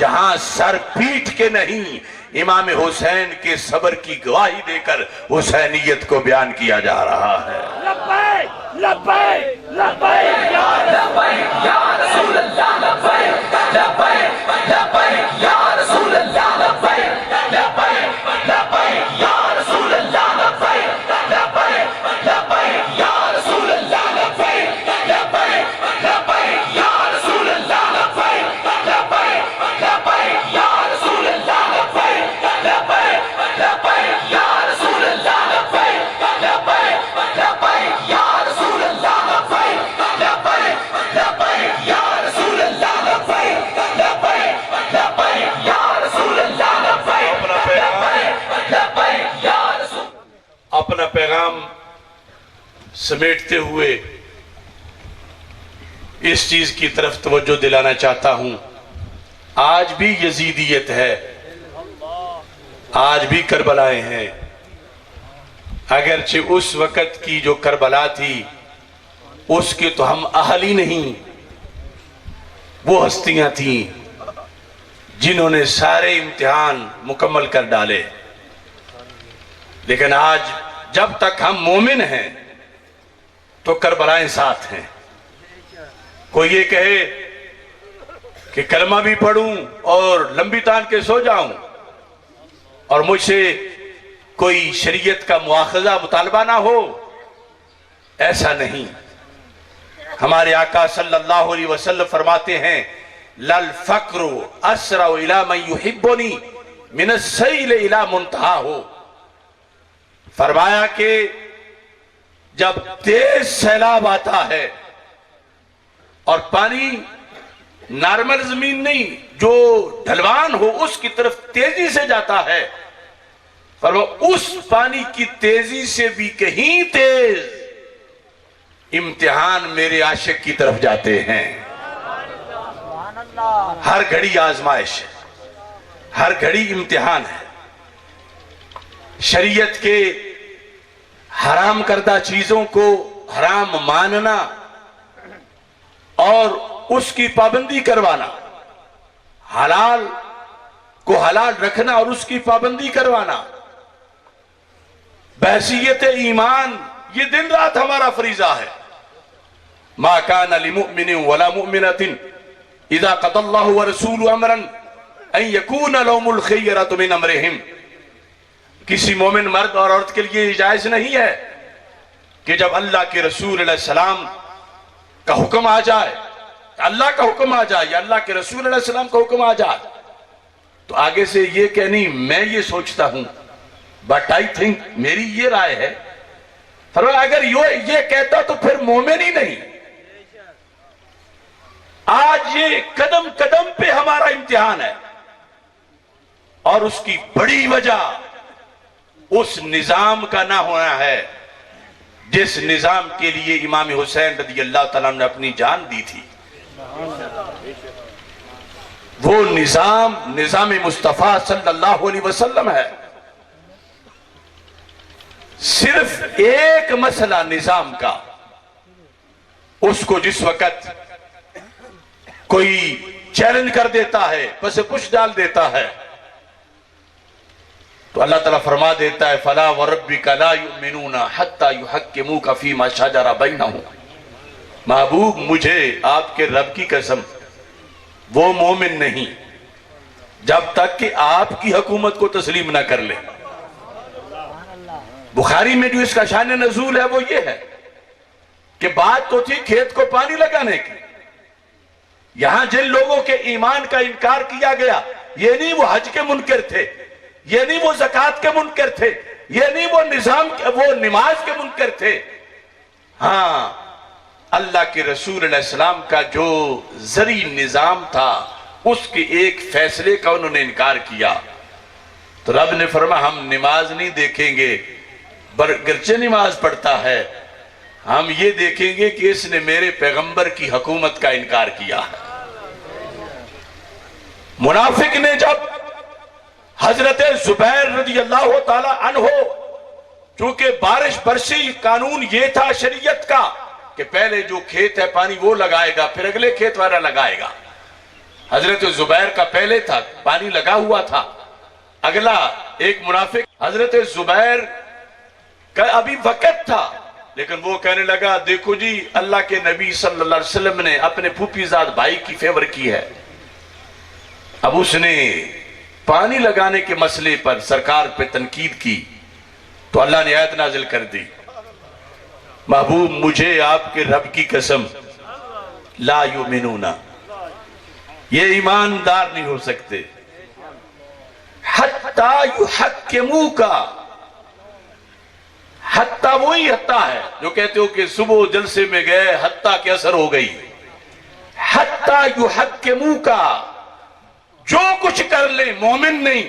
जहां सर पीट के नहीं, इमाम हुसैन के सब्र की गवाही देकर हुसैनियत को बयान किया जा रहा है। लब्बैक लब्बैक लब्बैक या लब्बैक या रसूल अल्लाह, लब्बैक लब्बैक लब्बैक या रसूल अल्लाह, लब्बैक लब्बैक लब्बैक या रसूल अल्लाह, लब्बैक लब्बैक लब्बैक या रसूल अल्लाह, लब्बैक लब्बैक लब्बैक या रसूल अल्लाह, लब्बैक लब्बैक पैगाम समेटते हुए इस चीज की तरफ तवज्जो दिलाना चाहता हूं, आज भी यजीदियत है, आज भी करबलाएं हैं। अगरचे उस वक़्त की जो करबला थी उसके तो हम अहल ही नहीं, वो हस्तियां थीं जिन्होंने सारे इम्तिहान मुकम्मल कर डाले। लेकिन आज जब तक हम मोमिन हैं तो करबलाएं साथ हैं। कोई ये कहे कि कलमा भी पढ़ूं और लंबी तान के सो जाऊं और मुझसे कोई शरीयत का मुआखजा मुतालबा ना हो, ऐसा नहीं। हमारे आका सल्लल्लाहु अलैहि वसल्लम फरमाते हैं, लल फक्रु अस्रा इला मन युहिब्बुनी मिन अस्सैल इला मुंतहा हो। फरमाया कि जब तेज सैलाब आता है और पानी नॉर्मल जमीन नहीं, जो ढलवान हो उसकी तरफ तेजी से जाता है, पर वो उस पानी की तेजी से भी कहीं तेज इम्तिहान मेरे आशिक की तरफ जाते हैं। हर घड़ी आजमाइश है, हर घड़ी इम्तिहान है। शरीयत के हराम करदा चीजों को हराम मानना और उसकी पाबंदी करवाना, हलाल को हलाल रखना और उसकी पाबंदी करवाना, बहसीयत ईमान ये दिन रात हमारा फरीजा है। मा कान लिमुमिनिन वला मुमिनतिन इज़ा क़दल्लाहु व रसूलुहु अमरन अन यकून लहुमुल खियरतु मिन अमरिहिम। किसी मोमिन मर्द और औरत के लिए जायज नहीं है कि जब अल्लाह के रसूल अलैहि सलाम का हुक्म आ जाए, अल्लाह का हुक्म आ जाए या अल्लाह के रसूल अलैहि सलाम का हुक्म आ जाए, तो आगे से ये कहनी मैं ये सोचता हूं, बट आई थिंक, मेरी ये राय है। फरमाया अगर ये कहता तो फिर मोमिन ही नहीं। आज ये कदम कदम पे हमारा इम्तिहान है और उसकी बड़ी वजह उस निजाम का ना होना है जिस निजाम के लिए इमाम हुसैन रज़ी अल्लाह तआला ने अपनी जान दी थी। वो निजाम मुस्तफा सल्लल्लाहु अलैहि वसल्लम है। सिर्फ एक मसला निजाम का, उसको जिस वक़्त कोई चैलेंज कर देता है, बस पुश डाल देता है, तो अल्लाह ताला फरमा देता है, फला व रब्बिका ला युमिनूना हत्ता युहक्किमूका फीमा शजरा बैनहुम। महबूब, मुझे आपके रब की कसम, वो मोमिन नहीं जब तक कि आपकी हुकूमत को तस्लीम ना कर ले। बुखारी में जो इसका शान नजूल है वो ये है कि बात तो थी खेत को पानी लगाने की, यहां जिन लोगों के ईमान का इनकार किया गया, ये नहीं वो हज के मुनकर थे, ये नहीं वो ज़कात के मुनकर थे, ये नहीं वो वो नमाज के मुनकर थे। हाँ, अल्लाह के रसूल अलैहि सलाम का जो जरी निजाम था उसके एक फैसले का उन्होंने इनकार किया, तो रब ने फरमाया हम नमाज नहीं देखेंगे बरगरचे नमाज पढ़ता है, हम ये देखेंगे कि इसने मेरे पैगंबर की हुकूमत का इनकार किया है। मुनाफिक ने जब हजरत जुबैर रज़ी अल्लाह ताला अन्हो, चूंकि बारिश बरसी कानून ये था शरीयत का कि पहले जो खेत है पानी वो लगाएगा, फिर अगले खेत वाला लगाएगा। हजरत जुबैर का पहले था, पानी लगा हुआ था, अगला एक मुनाफिक, हजरत जुबैर का अभी वक़्त था, लेकिन वो कहने लगा देखो जी अल्लाह के नबी सल्लल्लाहु अलैहि वसल्लम ने अपने फूफीजाद भाई की फेवर की है। अब उसने पानी लगाने के मसले पर सरकार पे तनकीद की तो अल्लाह ने आयत नाजिल कर दी, महबूब मुझे आपके रब की कसम, ला युमिनूना, ये ईमानदार नहीं हो सकते, हत्ता युहक्किमूका, हत्ता वही हत्ता है जो कहते हो कि सुबह जलसे में गए हत्ता के असर हो गई, हत्ता युहक्किमूका, जो कुछ कर ले मोमिन नहीं।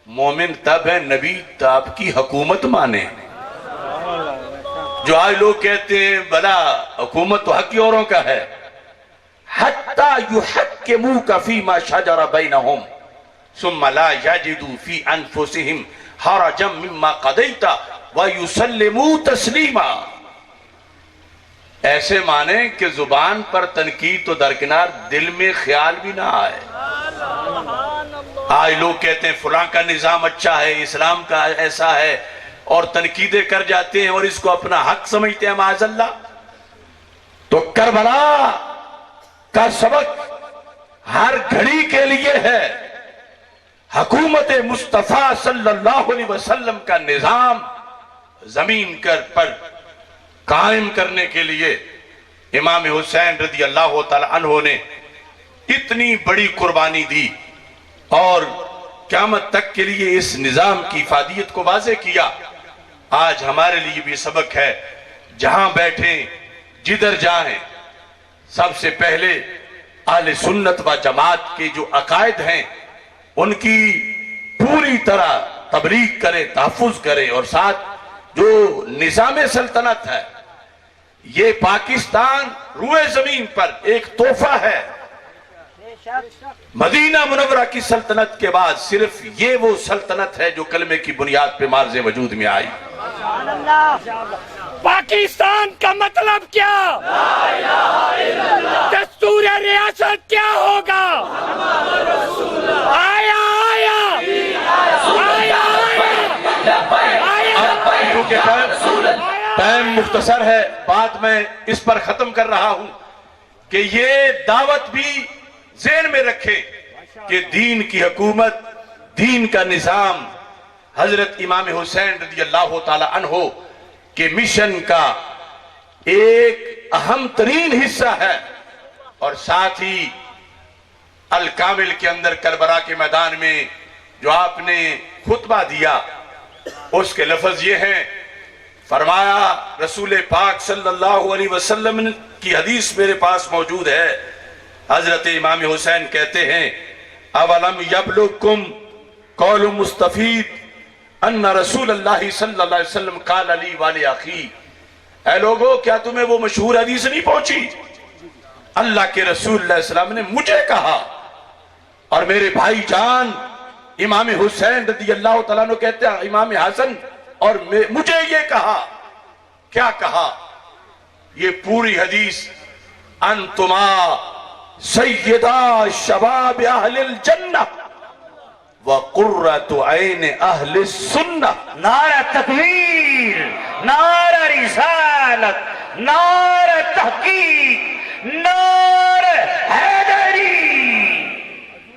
मोमिन तब है नबी तब की हुकूमत माने, जो आज लोग कहते हैं भला हुकूमत तो हक औरों का है, हत्ता युहक्किमुका फीमा शजरा बैनहुम सुम्मा ला यजिदू फी अनफुसिहिम हरजम मिम्मा क़दैता व युसल्लिमू तस्लीमा। ऐसे माने कि जुबान पर तनकीद तो दरकिनार, दिल में ख्याल भी ना आए। आज लोग कहते हैं फलां का निजाम अच्छा है, इस्लाम का ऐसा है, और तनकीदें कर जाते हैं और इसको अपना हक समझते हैं माज़अल्लाह। तो करबला का सबक हर घड़ी के लिए है। हुकूमत मुस्तफा सल्लल्लाहु अलैहि वसल्लम का निजाम जमीन पर कायम करने के लिए इमाम हुसैन रज़ी अल्लाह तआला अन्हु ने इतनी बड़ी कुर्बानी दी और क़यामत तक के लिए इस निजाम की इफादियत को वाज़े किया। आज हमारे लिए भी सबक है, जहां बैठे जिधर जाएं, सबसे पहले आले सुन्नत व जमात के जो अकायद हैं उनकी पूरी तरह तबलीग करें, तहफ़्फ़ुज़ करें, और साथ जो निज़ाम सल्तनत है, ये पाकिस्तान रुए जमीन पर एक तोहफा है। मदीना मुनव्वरा की सल्तनत के बाद सिर्फ ये वो सल्तनत है जो कलमे की बुनियाद पे मार्ज़े वजूद में आई। पाकिस्तान का मतलब क्या? दस्तूर रियासत क्या होगा? आया आया आया टाइम मुख्तसर है, बात मैं इस पर खत्म कर रहा हूं कि ये दावत भी ज़हन में रखें कि दीन की हुकूमत, दीन का निजाम हजरत इमाम हुसैन रज़ी अल्लाह तआला अन्हु के मिशन का एक अहम तरीन हिस्सा है। और साथ ही अल कामिल के अंदर करबला के मैदान में जो आपने खुतबा दिया, उसके लफ्ज ये हैं, फरमाया रसूल पाक सल्लल्लाहु अलैहि वसल्लम की हदीस मेरे पास मौजूद है। हजरत इमाम हुसैन कहते हैं, अवलम यबलुकुम कौलु मुस्तफीद अन्ना रसूलुल्लाह सल्लल्लाहु अलैहि वसल्लम क़ाल ली वाले अखी। ऐ लोगो, क्या तुम्हें वो मशहूर हदीस नहीं पहुंची? अल्लाह के रसूल सल्लल्लाहु अलैहि वसल्लम ने मुझे कहा और मेरे भाई जान इमाम हुसैन रज़ी अल्लाह तआला अन्हु कहते हैं, इमाम हसन, और मुझे ये कहा। क्या कहा? ये पूरी हदीस, अंतुमा सय्यदा शबाब अहलिल जन्नह व कुर्रतु ऐन अहलिस सुन्नह। नारा तकबीर, नारा रिसालत, नारा तहकीक, नारा हैदरी।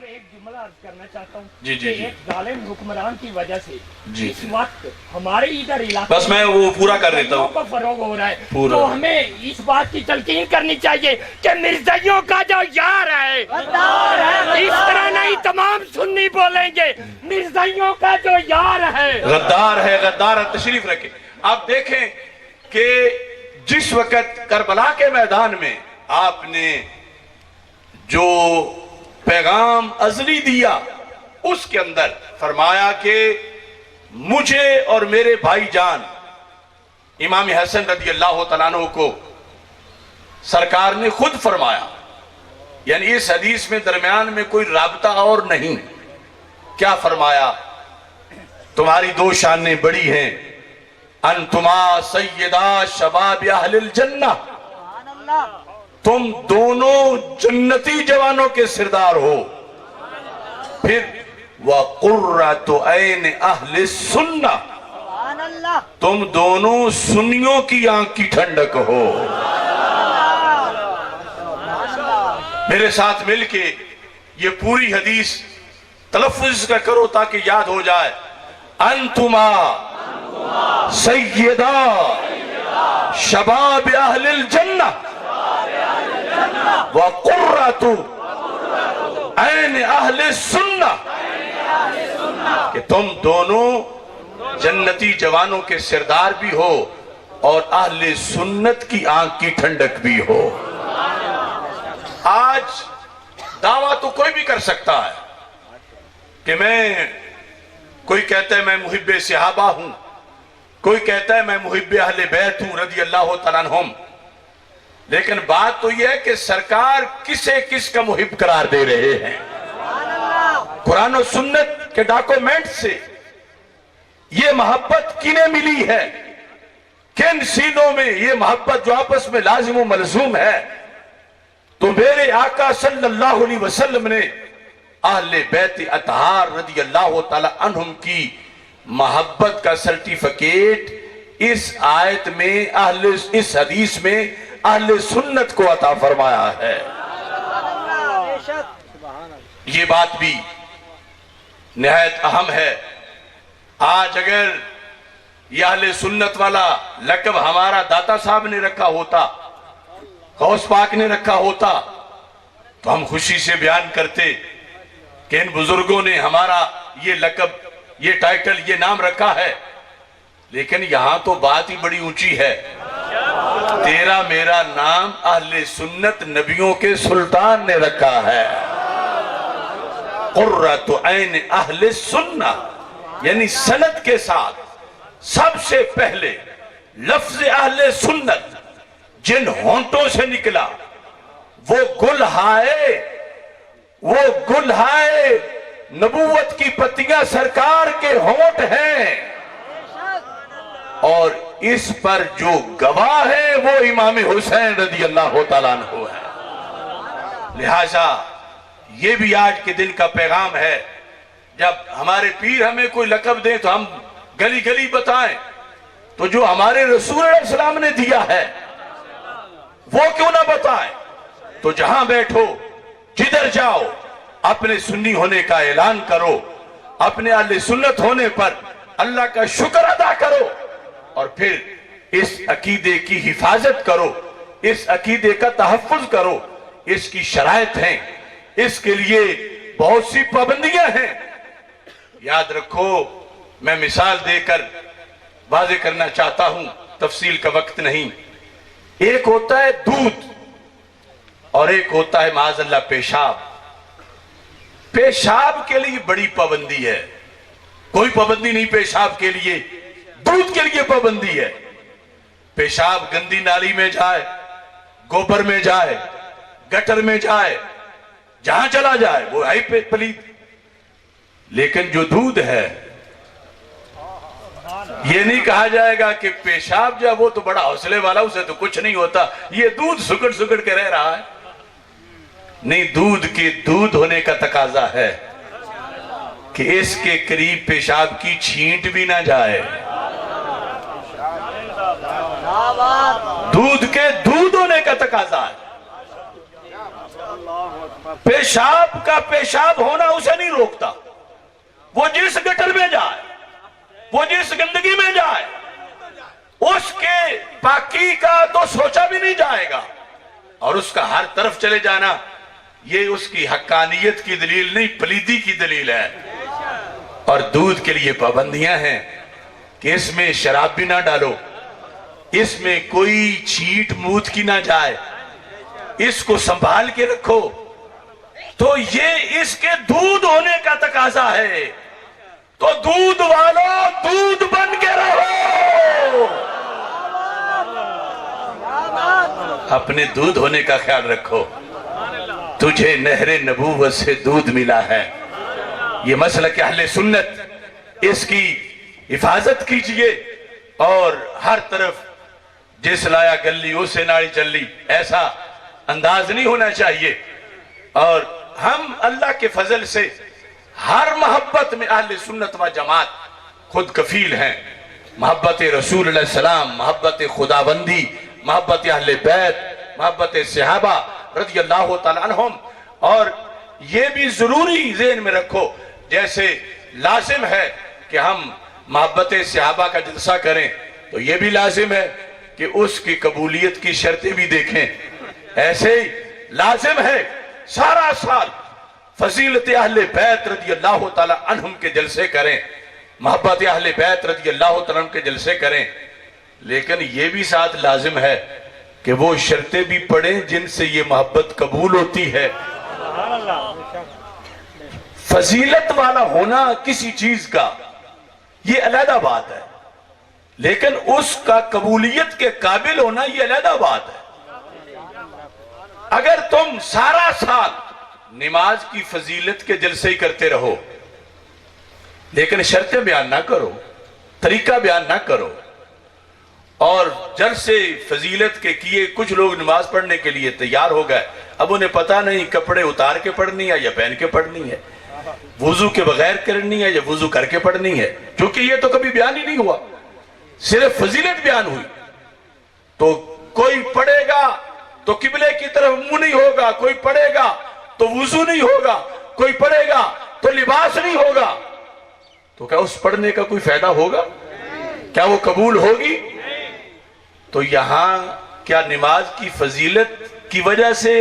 एक जुमला अर्ज करना चाहता हूँ। जी जी जी। एक जालिम हुक्मरान की वजह से जी इस वक्त हमारे इधर इलाके बस मैं वो पूरा कर देता हूँ। को फरोग हो रहा है, पूरा। तो हमें इस बात की तलकीन करनी चाहिए कि मिर्जाइयों का जो यार है, इस तरह नहीं तमाम सुन्नी बोलेंगे, मिर्जाइयों का जो यार है गद्दार है, गद्दार है। तशरीफ रखे। आप देखें कि जिस वक्त करबला के मैदान में आपने जो पैगाम अजली दिया, उसके अंदर फरमाया कि मुझे और मेरे भाईजान इमाम हसन रज़ी अल्लाह तआला अन्हु को सरकार ने खुद फरमाया, यानी इस हदीस में दरमियान में कोई राबता और नहीं। क्या फरमाया? तुम्हारी दो शानें बड़ी हैं, अंतुमा सय्यदा शबाब अहलिल जन्नह, तुम दोनों जन्नती जवानों के सरदार हो। फिर व कुर्रतु ऐन अहलिस सुन्नह, तुम दोनों सुन्नियों की आंख की ठंडक हो। मेरे साथ मिलके ये पूरी हदीस तलफ्फुज़ का करो ताकि याद हो जाए। अंतुमा सय्यदा शबाब अहलिल जन्नह व कुर्रतु ऐन अहलिस सुन्नह, कि तुम दोनों जन्नती जवानों के सरदार भी हो और अहले सुन्नत की आंख की ठंडक भी हो। आज दावा तो कोई भी कर सकता है कि मैं, कोई कहता है मैं मुहिब्बे सहाबा हूं, कोई कहता है मैं मुहिब्बे अहले बैत हूं रज़ी अल्लाह तआला अन्हुम, लेकिन बात तो यह है कि सरकार किसे किसका मुहिब करार दे रहे हैं। कुरान और सुन्नत के डॉक्यूमेंट से ये मोहब्बत किन्हें मिली है, किन सीनों में ये मोहब्बत जो आपस में लाजिम व मलजूम है। तो मेरे आका सल्लल्लाहु अलैहि वसल्लम ने अहले बैत अतहार रज़ी अल्लाह तआला अन्हुम की मोहब्बत का सर्टिफिकेट इस आयत में इस हदीस में अहले सुन्नत को अता फरमाया है। ये बात भी निहायत अहम है। आज अगर यह अहले सुन्नत वाला लक़ब हमारा दाता साहब ने रखा होता, गौस पाक ने रखा होता, तो हम खुशी से बयान करते कि इन बुजुर्गों ने हमारा ये लक़ब, ये टाइटल, ये नाम रखा है। लेकिन यहां तो बात ही बड़ी ऊंची है। तेरा मेरा नाम अहले सुन्नत नबियों के सुल्तान ने रखा है। कुर्रतु ऐन अहले सुन्ना, यानी सनद के साथ सबसे पहले लफ्ज अहले सुन्नत जिन होंठों से निकला वो गुलहाए नबूवत की पत्तियां सरकार के होंठ हैं, और इस पर जो गवाह है वो इमाम हुसैन रज़ी अल्लाह तआला अन्हु है। लिहाजा ये भी आज के दिन का पैगाम है, जब हमारे पीर हमें कोई लक़ब दें तो हम गली गली बताएं, तो जो हमारे रसूल अलैहि सलाम ने दिया है वो क्यों ना बताएं। तो जहां बैठो, जिधर जाओ, अपने सुन्नी होने का ऐलान करो, अपने अहले सुन्नत होने पर अल्लाह का शुक्र अदा करो, और फिर इस अकीदे की हिफाजत करो, इस अकीदे का तहफ़्फ़ुज़ करो। इसकी शराइत हैं, इसके लिए बहुत सी पाबंदियां हैं। याद रखो, मैं मिसाल देकर वाज़े करना चाहता हूं, तफसील का वक्त नहीं। एक होता है दूध और एक होता है माज़अल्लाह पेशाब। पेशाब के लिए बड़ी पाबंदी है, कोई पाबंदी नहीं पेशाब के लिए, दूध के लिए पाबंदी है। पेशाब गंदी नाली में जाए, गोबर में जाए, गटर में जाए, जहां चला जाए वो है ही पलीद। लेकिन जो दूध है, ये नहीं कहा जाएगा कि पेशाब जो वो तो बड़ा हौसले वाला, उसे तो कुछ नहीं होता, ये दूध सुकड़ सुकड़ के रह रहा है। नहीं, दूध के दूध होने का तकाजा है कि इसके करीब पेशाब की छींट भी ना जाए। दूध के दूध होने का तकाजा है। पेशाब का पेशाब होना उसे नहीं रोकता, वो जिस गटर में जाए, वो जिस गंदगी में जाए, उसके पाकी का तो सोचा भी नहीं जाएगा, और उसका हर तरफ चले जाना ये उसकी हक्कानियत की दलील नहीं, पलीदी की दलील है। और दूध के लिए पाबंदियां हैं कि इसमें शराब भी ना डालो, इसमें कोई छींट मूत की ना जाए, इसको संभाल के रखो। तो ये इसके दूध होने का तकाजा है। तो दूध वालों, दूध बन के रहो, अपने दूध होने का ख्याल रखो। तुझे नहरे नबूवत से दूध मिला है, ये मसलक अहले सुन्नत, इसकी हिफाजत कीजिए। और हर तरफ जिस लाया गली उसे नाड़ी चली, ऐसा अंदाज नहीं होना चाहिए। और हम अल्लाह के फजल से हर मोहब्बत में अहले सुन्नत व जमात खुद कफील हैं। मोहब्बत रसूल अलैहि सलाम, मोहब्बत खुदाबंदी, मोहब्बत अहले बैत, मोहब्बत सहाबा रज़ी अल्लाह तआला अन्हुम। और ये भी जरूरी ज़हन में रखो, जैसे लाजिम है कि हम मोहब्बत सहाबा का जलसा करें, तो ये भी लाजिम है कि उसकी कबूलियत की शर्तें भी देखें। ऐसे ही लाजिम है सारा साल फजीलत अहले बैत रज़ी अल्लाह तआला अन्हुम के जलसे करें, मोहब्बत अहले बैत रज़ी अल्लाह तआला अन्हुम के जलसे करें। लेकिन यह भी साथ लाजिम है कि वो शर्तें भी पढ़ें जिनसे ये मोहब्बत कबूल होती है। फजीलत वाला होना किसी चीज का ये अलग बात है, लेकिन उसका कबूलियत के काबिल होना यह अलग बात है। अगर तुम सारा साल नमाज की फजीलत के जलसे ही करते रहो लेकिन शर्तें बयान ना करो, तरीका बयान ना करो, और जलसे फजीलत के किए कुछ लोग नमाज पढ़ने के लिए तैयार हो गए, अब उन्हें पता नहीं कपड़े उतार के पढ़नी है या पहन के पढ़नी है, वुजू के बगैर करनी है या वुजू करके पढ़नी है, क्योंकि ये तो कभी बयान ही नहीं हुआ, सिर्फ फजीलत बयान हुई। तो कोई पढ़ेगा तो किबले की तरफ मुंह नहीं होगा, कोई पढ़ेगा तो वुजू नहीं होगा, कोई पढ़ेगा तो लिबास नहीं होगा, तो क्या उस पढ़ने का कोई फायदा होगा? क्या वो कबूल होगी? तो यहां क्या नमाज की फजीलत की वजह से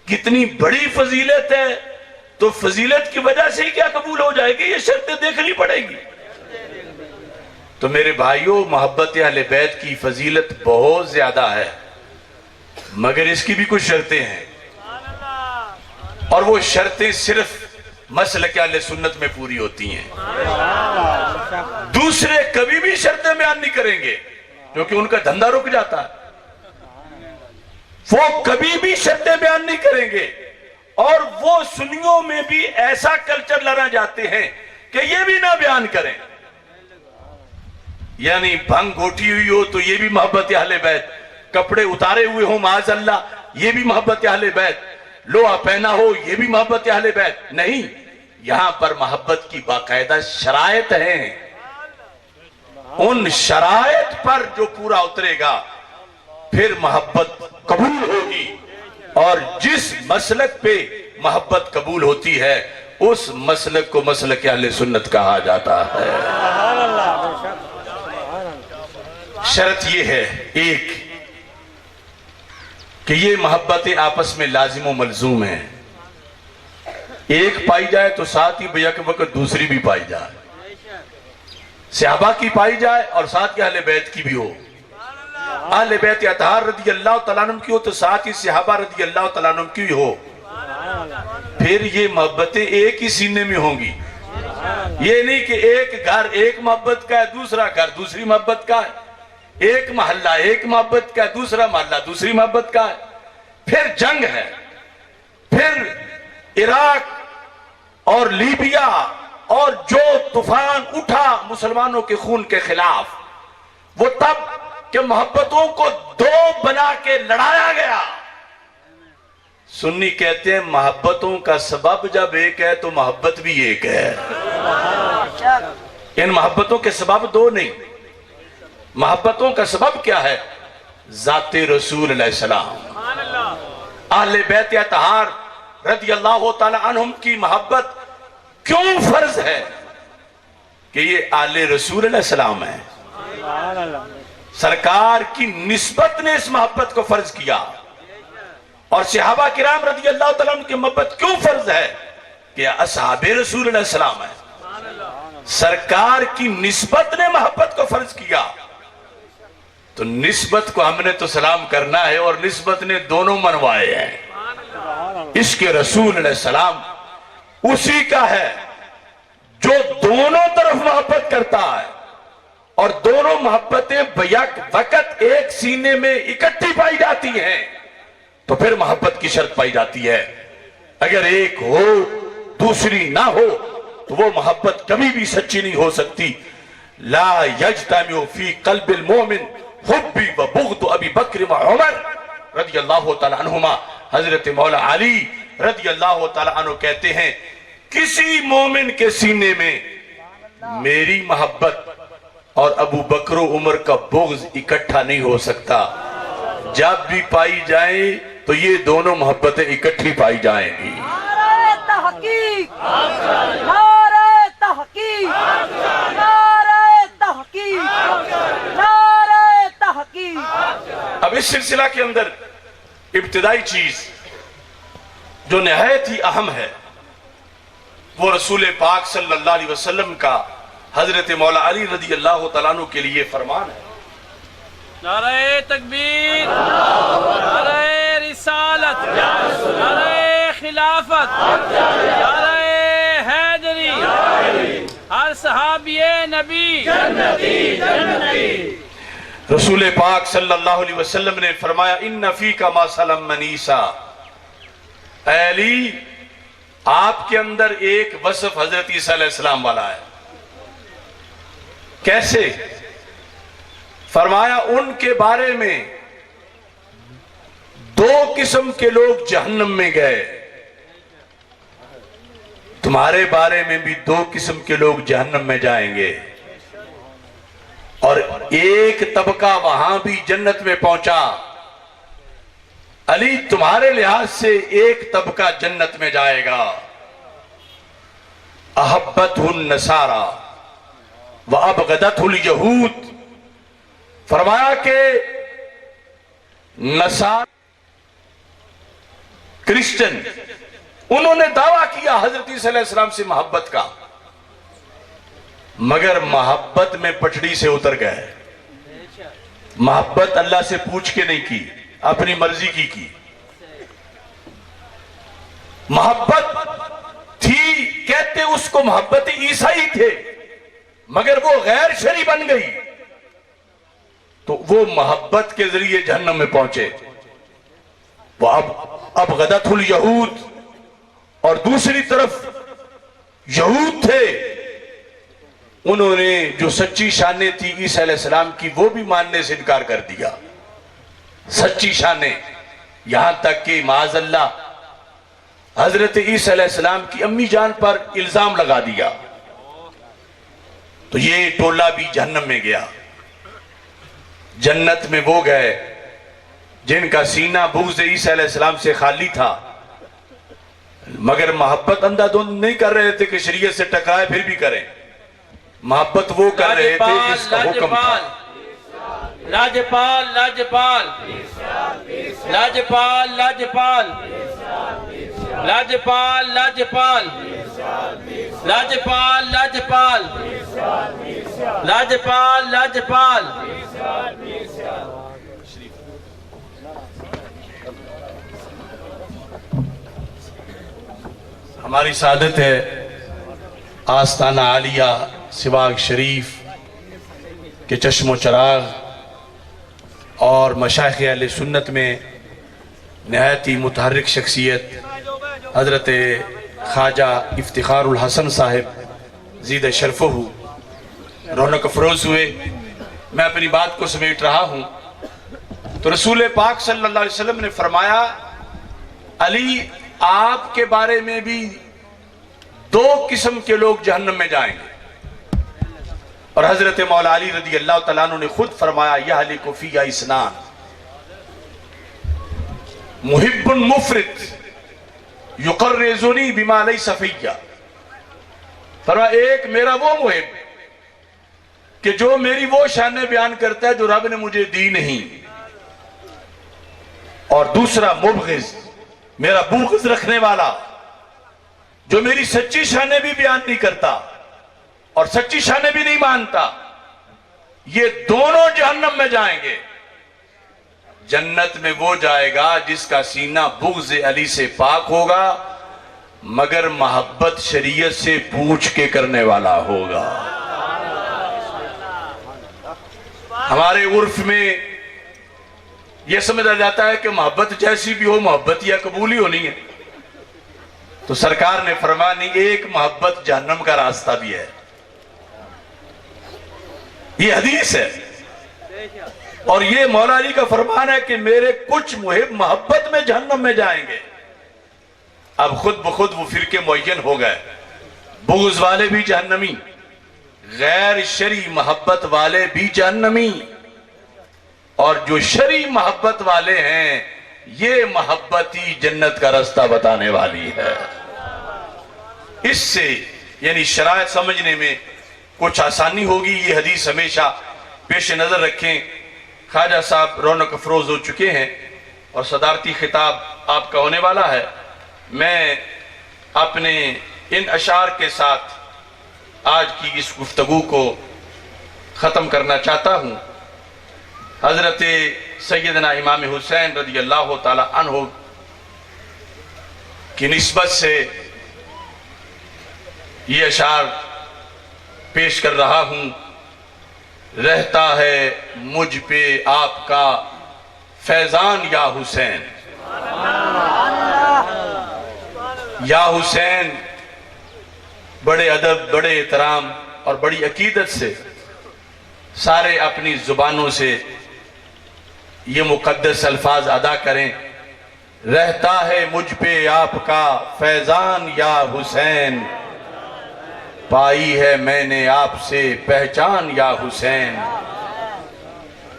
कितनी बड़ी फजीलत है, तो फजीलत की वजह से ही क्या कबूल हो जाएगी? ये शर्तें देखनी पड़ेगी। तो मेरे भाइयों, मोहब्बत अहले बैत की फजीलत बहुत ज्यादा है, मगर इसकी भी कुछ शर्तें हैं, और वो शर्तें सिर्फ मसलक अहले सुन्नत में पूरी होती हैं। दूसरे कभी भी शर्तें बयान नहीं करेंगे क्योंकि उनका धंधा रुक जाता है, वो कभी भी शर्तें बयान नहीं करेंगे, और वो सुन्नियों में भी ऐसा कल्चर लाना जाते हैं कि ये भी ना बयान करें, यानी भंग घोटी हुई हो तो ये भी मोहब्बत अहले बैत, कपड़े उतारे हुए हो माज़ अल्लाह ये भी मोहब्बत अहले बैत, लोहा पहना हो ये भी मोहब्बत अहले बैत। नहीं, यहां पर मोहब्बत की बाकायदा शरायत है, उन शरायत पर जो पूरा उतरेगा फिर मोहब्बत कबूल होगी, और जिस मसलक पे मोहब्बत कबूल होती है उस मसलक को मसलक अहले सुन्नत कहा जाता है। शर्त यह है एक कि ये मोहब्बतें आपस में लाजिम व मलजूम है, एक पाई जाए तो साथ ही बेयक वक्त दूसरी भी पाई जाए, सहाबा की पाई जाए और साथ ही अहले बैत की भी हो, अहले बैत अतहार रज़ी अल्लाह तआला अन्हुम की हो तो साथ ही सहाबा रज़ी अल्लाह तआला अन्हुम की हो, फिर ये मोहब्बतें एक ही सीने में होंगी। ये नहीं कि एक घर एक मोहब्बत का है, दूसरा घर दूसरी मोहब्बत का है, एक मोहल्ला एक मोहब्बत का है, दूसरा मोहल्ला दूसरी मोहब्बत का है, फिर जंग है, फिर इराक और लीबिया और जो तूफान उठा मुसलमानों के खून के खिलाफ, वो तब कि मोहब्बतों को दो बना के लड़ाया गया। सुन्नी कहते हैं मोहब्बतों का सबब जब एक है तो मोहब्बत भी एक है। इन मोहब्बतों के सबब दो नहीं, मोहब्बतों का सबब क्या है? ज़ाते रसूल अलैहि सलाम, अहले बैत अतहार रज़ी अल्लाह तआला अन्हुम की मोहब्बत क्यों फर्ज है? कि ये आले रसूल अलैहि सलाम है, सरकार की निस्बत ने इस मोहब्बत को फर्ज किया। और सहाबा किराम रज़ी अल्लाह तआला अन्हुम की मोहब्बत क्यों फर्ज है? कि असहाबे रसूल अलैहि सलाम है, सरकार की निस्बत ने मोहब्बत को फर्ज किया। तो निस्बत को हमने तो सलाम करना है और निस्बत ने दोनों मनवाए हैं। इसके रसूल अलैहि सलाम उसी का है जो दोनों तरफ मोहब्बत करता है, और दोनों मोहब्बतें बैक वक्त एक सीने में इकट्ठी पाई जाती हैं तो फिर मोहब्बत की शर्त पाई जाती है। अगर एक हो दूसरी ना हो तो वो मोहब्बत कभी भी सच्ची नहीं हो सकती। ला यज्तमिउ फी क़ल्बिल मोमिन हुब्बी व बुग़्दु अबी बकर व उमर रज़ी अल्लाह तआला अन्हुमा। हजरत मौला अली रज़ी अल्लाह तआला अन्हु कहते हैं, किसी मोमिन के सीने में मेरी मोहब्बत और अबू बकर उमर का बुग़्ज़ इकट्ठा नहीं हो सकता। जब भी पाई जाए तो ये दोनों मोहब्बतें इकट्ठी पाई जाएंगी। नारे तहकीक, नारे तहकीक, नारे तहकीक, नारे तहकीक। अब इस सिलसिला के अंदर इब्तिदाई चीज जो निहायत ही अहम है वो रसूल पाक सल्लल्लाहु अलैहि वसल्लम का हजरत मौला अली रज़ी अल्लाह तआला अन्हु के लिए फरमान है। नारे तकबीर, नारे रिसालत, नारे खिलाफत, नारे हैदरी, हर यार सहाबिए नबी जन्नती जन्नती। रसूल पाक सल्लल्लाहु अलैहि वसल्लम ने फरमाया इन्ना फीका मा सलम मनीसा, ऐ अली आपके अंदर एक वसफ हजरत ईसा अलैहिस्सलाम वाला है। कैसे? फरमाया उनके बारे में दो किस्म के लोग जहन्नम में गए, तुम्हारे बारे में भी दो किस्म के लोग जहन्नम में जाएंगे, और एक तबका वहां भी जन्नत में पहुंचा। अली तुम्हारे लिहाज से एक तबका जन्नत में जाएगा, अहब्बतहुन नसारा व अबगदतहुल यहूद। फरमाया कि नसार क्रिश्चियन उन्होंने दावा किया हजरत ईसा अलैहिस्सलाम से मोहब्बत का, मगर मोहब्बत में पटड़ी से उतर गए। मोहब्बत अल्लाह से पूछ के नहीं की, अपनी मर्जी की। मोहब्बत थी, कहते उसको मोहब्बत ईसा ही थे, मगर वो गैर शरी बन गई, तो वो मोहब्बत के जरिए जहन्नम में पहुंचे। वो अब गदतुल यहूद, और दूसरी तरफ यहूद थे, उन्होंने जो सच्ची शाने थी ईसा अलैहिस्सलाम की वो भी मानने से इनकार कर दिया। सच्ची शाने, यहां तक कि माज़अल्लाह हजरत ईसा अलैहिस्सलाम की अम्मी जान पर इल्जाम लगा दिया, तो ये टोला भी जहन्नम में गया। जन्नत में वो गए जिनका सीना बुग़्ज़ ईसा अलैहिस्सलाम से खाली था, मगर मोहब्बत अंधाधुंध नहीं कर रहे थे कि शरीयत से टकराए फिर भी करें। मोहब्बत वो कर रहे थे जिसका हुक्म था। लाजपाल लाजपाल लाजपाल लाजपाल लाजपाल लाजपाल लाजपाल लाजपाल लाजपाल लाजपाल। हमारी सादत है आस्ताना आलिया सिवाग शरीफ के चश्मो चराग और मशाइख़ अहले सुन्नत में नहायत ही मुतहर्रिक शख्सियत हज़रत ख्वाजा इफ्तिखारुल हसन साहिब ज़ीद शरफ़हू रौनक अफरोज़ हुए। मैं अपनी बात को समेट रहा हूँ तो रसूल पाक सल्लल्लाहु अलैहि वसल्लम ने फरमाया, अली आपके बारे में भी दो किस्म के लोग जहन्नम में जाएंगे। और हजरत मौला अली रदी अल्लाह तआला अन्हु ने खुद फरमाया, यहलिकु फ़िया इस्नान मुहिब्बुन मुफ़रित युक़र्रिज़ुनी बिमा लैसा फ़िया। फरमाया एक मेरा वो मुहिब कि जो मेरी वो शाने बयान करता है जो रब ने मुझे दी नहीं, और दूसरा मुबग़िज़ मेरा बुग़्ज़ रखने वाला जो मेरी सच्ची शाने भी बयान नहीं करता और सच्ची शाने भी नहीं मानता। ये दोनों जहन्नम में जाएंगे। जन्नत में वो जाएगा जिसका सीना बुग़्ज़ अली से पाक होगा, मगर मोहब्बत शरीयत से पूछ के करने वाला होगा। हमारे उर्फ में यह समझा जाता है कि मोहब्बत जैसी भी हो मोहब्बत या कबूल ही होनी है, तो सरकार ने फरमाया नहीं, एक मोहब्बत जहन्नम का रास्ता भी है। ये हदीस है और ये मौला अली का फरमान है कि मेरे कुछ मुहिब मोहब्बत में जहन्नम में जाएंगे। अब खुद ब खुद वो फिरके मुअय्यन हो गए, बुग़्ज़ वाले भी जहन्नमी, गैर शरी मोहब्बत वाले भी जहन्नमी, और जो शरी मोहब्बत वाले हैं ये मोहब्बत ही जन्नत का रास्ता बताने वाली है। इससे यानी शरायत समझने में कुछ आसानी होगी। ये हदीस हमेशा पेश नजर रखें। ख्वाजा साहब रौनक अफरोज हो चुके हैं और सदारती खिताब आपका होने वाला है। मैं अपने इन अशार के साथ आज की इस गुफ्तगू को ख़त्म करना चाहता हूँ। हज़रत सैयदना इमाम हुसैन रज़ी अल्लाह ताला अन्हु की निस्बत से ये अशार पेश कर रहा हूं। रहता है मुझ पे आपका फैजान या हुसैन। या हुसैन बड़े अदब, बड़े एहतराम और बड़ी अकीदत से सारे अपनी जुबानों से ये मुकद्दस अल्फाज अदा करें। रहता है मुझ पे आपका फैजान या हुसैन, पाई है मैंने आपसे पहचान या हुसैन।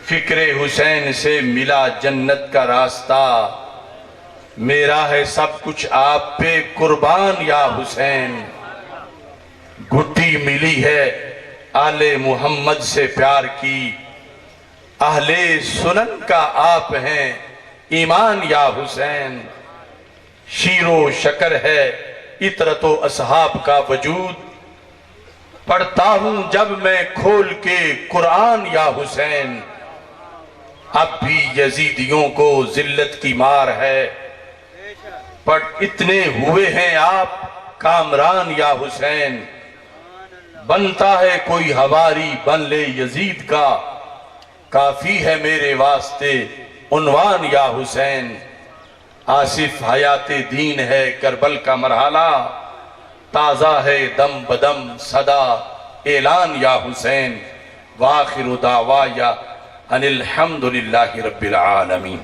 फिक्रे हुसैन से मिला जन्नत का रास्ता, मेरा है सब कुछ आप पे कुर्बान या हुसैन। घुट्टी मिली है आले मोहम्मद से प्यार की, अहले सुनन का आप हैं ईमान या हुसैन। शीरो शकर है इतरतो असहाब का वजूद, पढ़ता हूं जब मैं खोल के कुरान या हुसैन। अब भी यजीदियों को जिल्लत की मार है, पर इतने हुए हैं आप कामरान या हुसैन। बनता है कोई हवारी बन ले यजीद का, काफी है मेरे वास्ते उन्वान या हुसैन। आसिफ हयाते दीन है करबल का मरहला, ताज़ा है दम बदम सदा ऐलान या हुसैन। वाखिरु दावा या अनिल हम्दुलिल्लाहि रब्बिल आलमीन।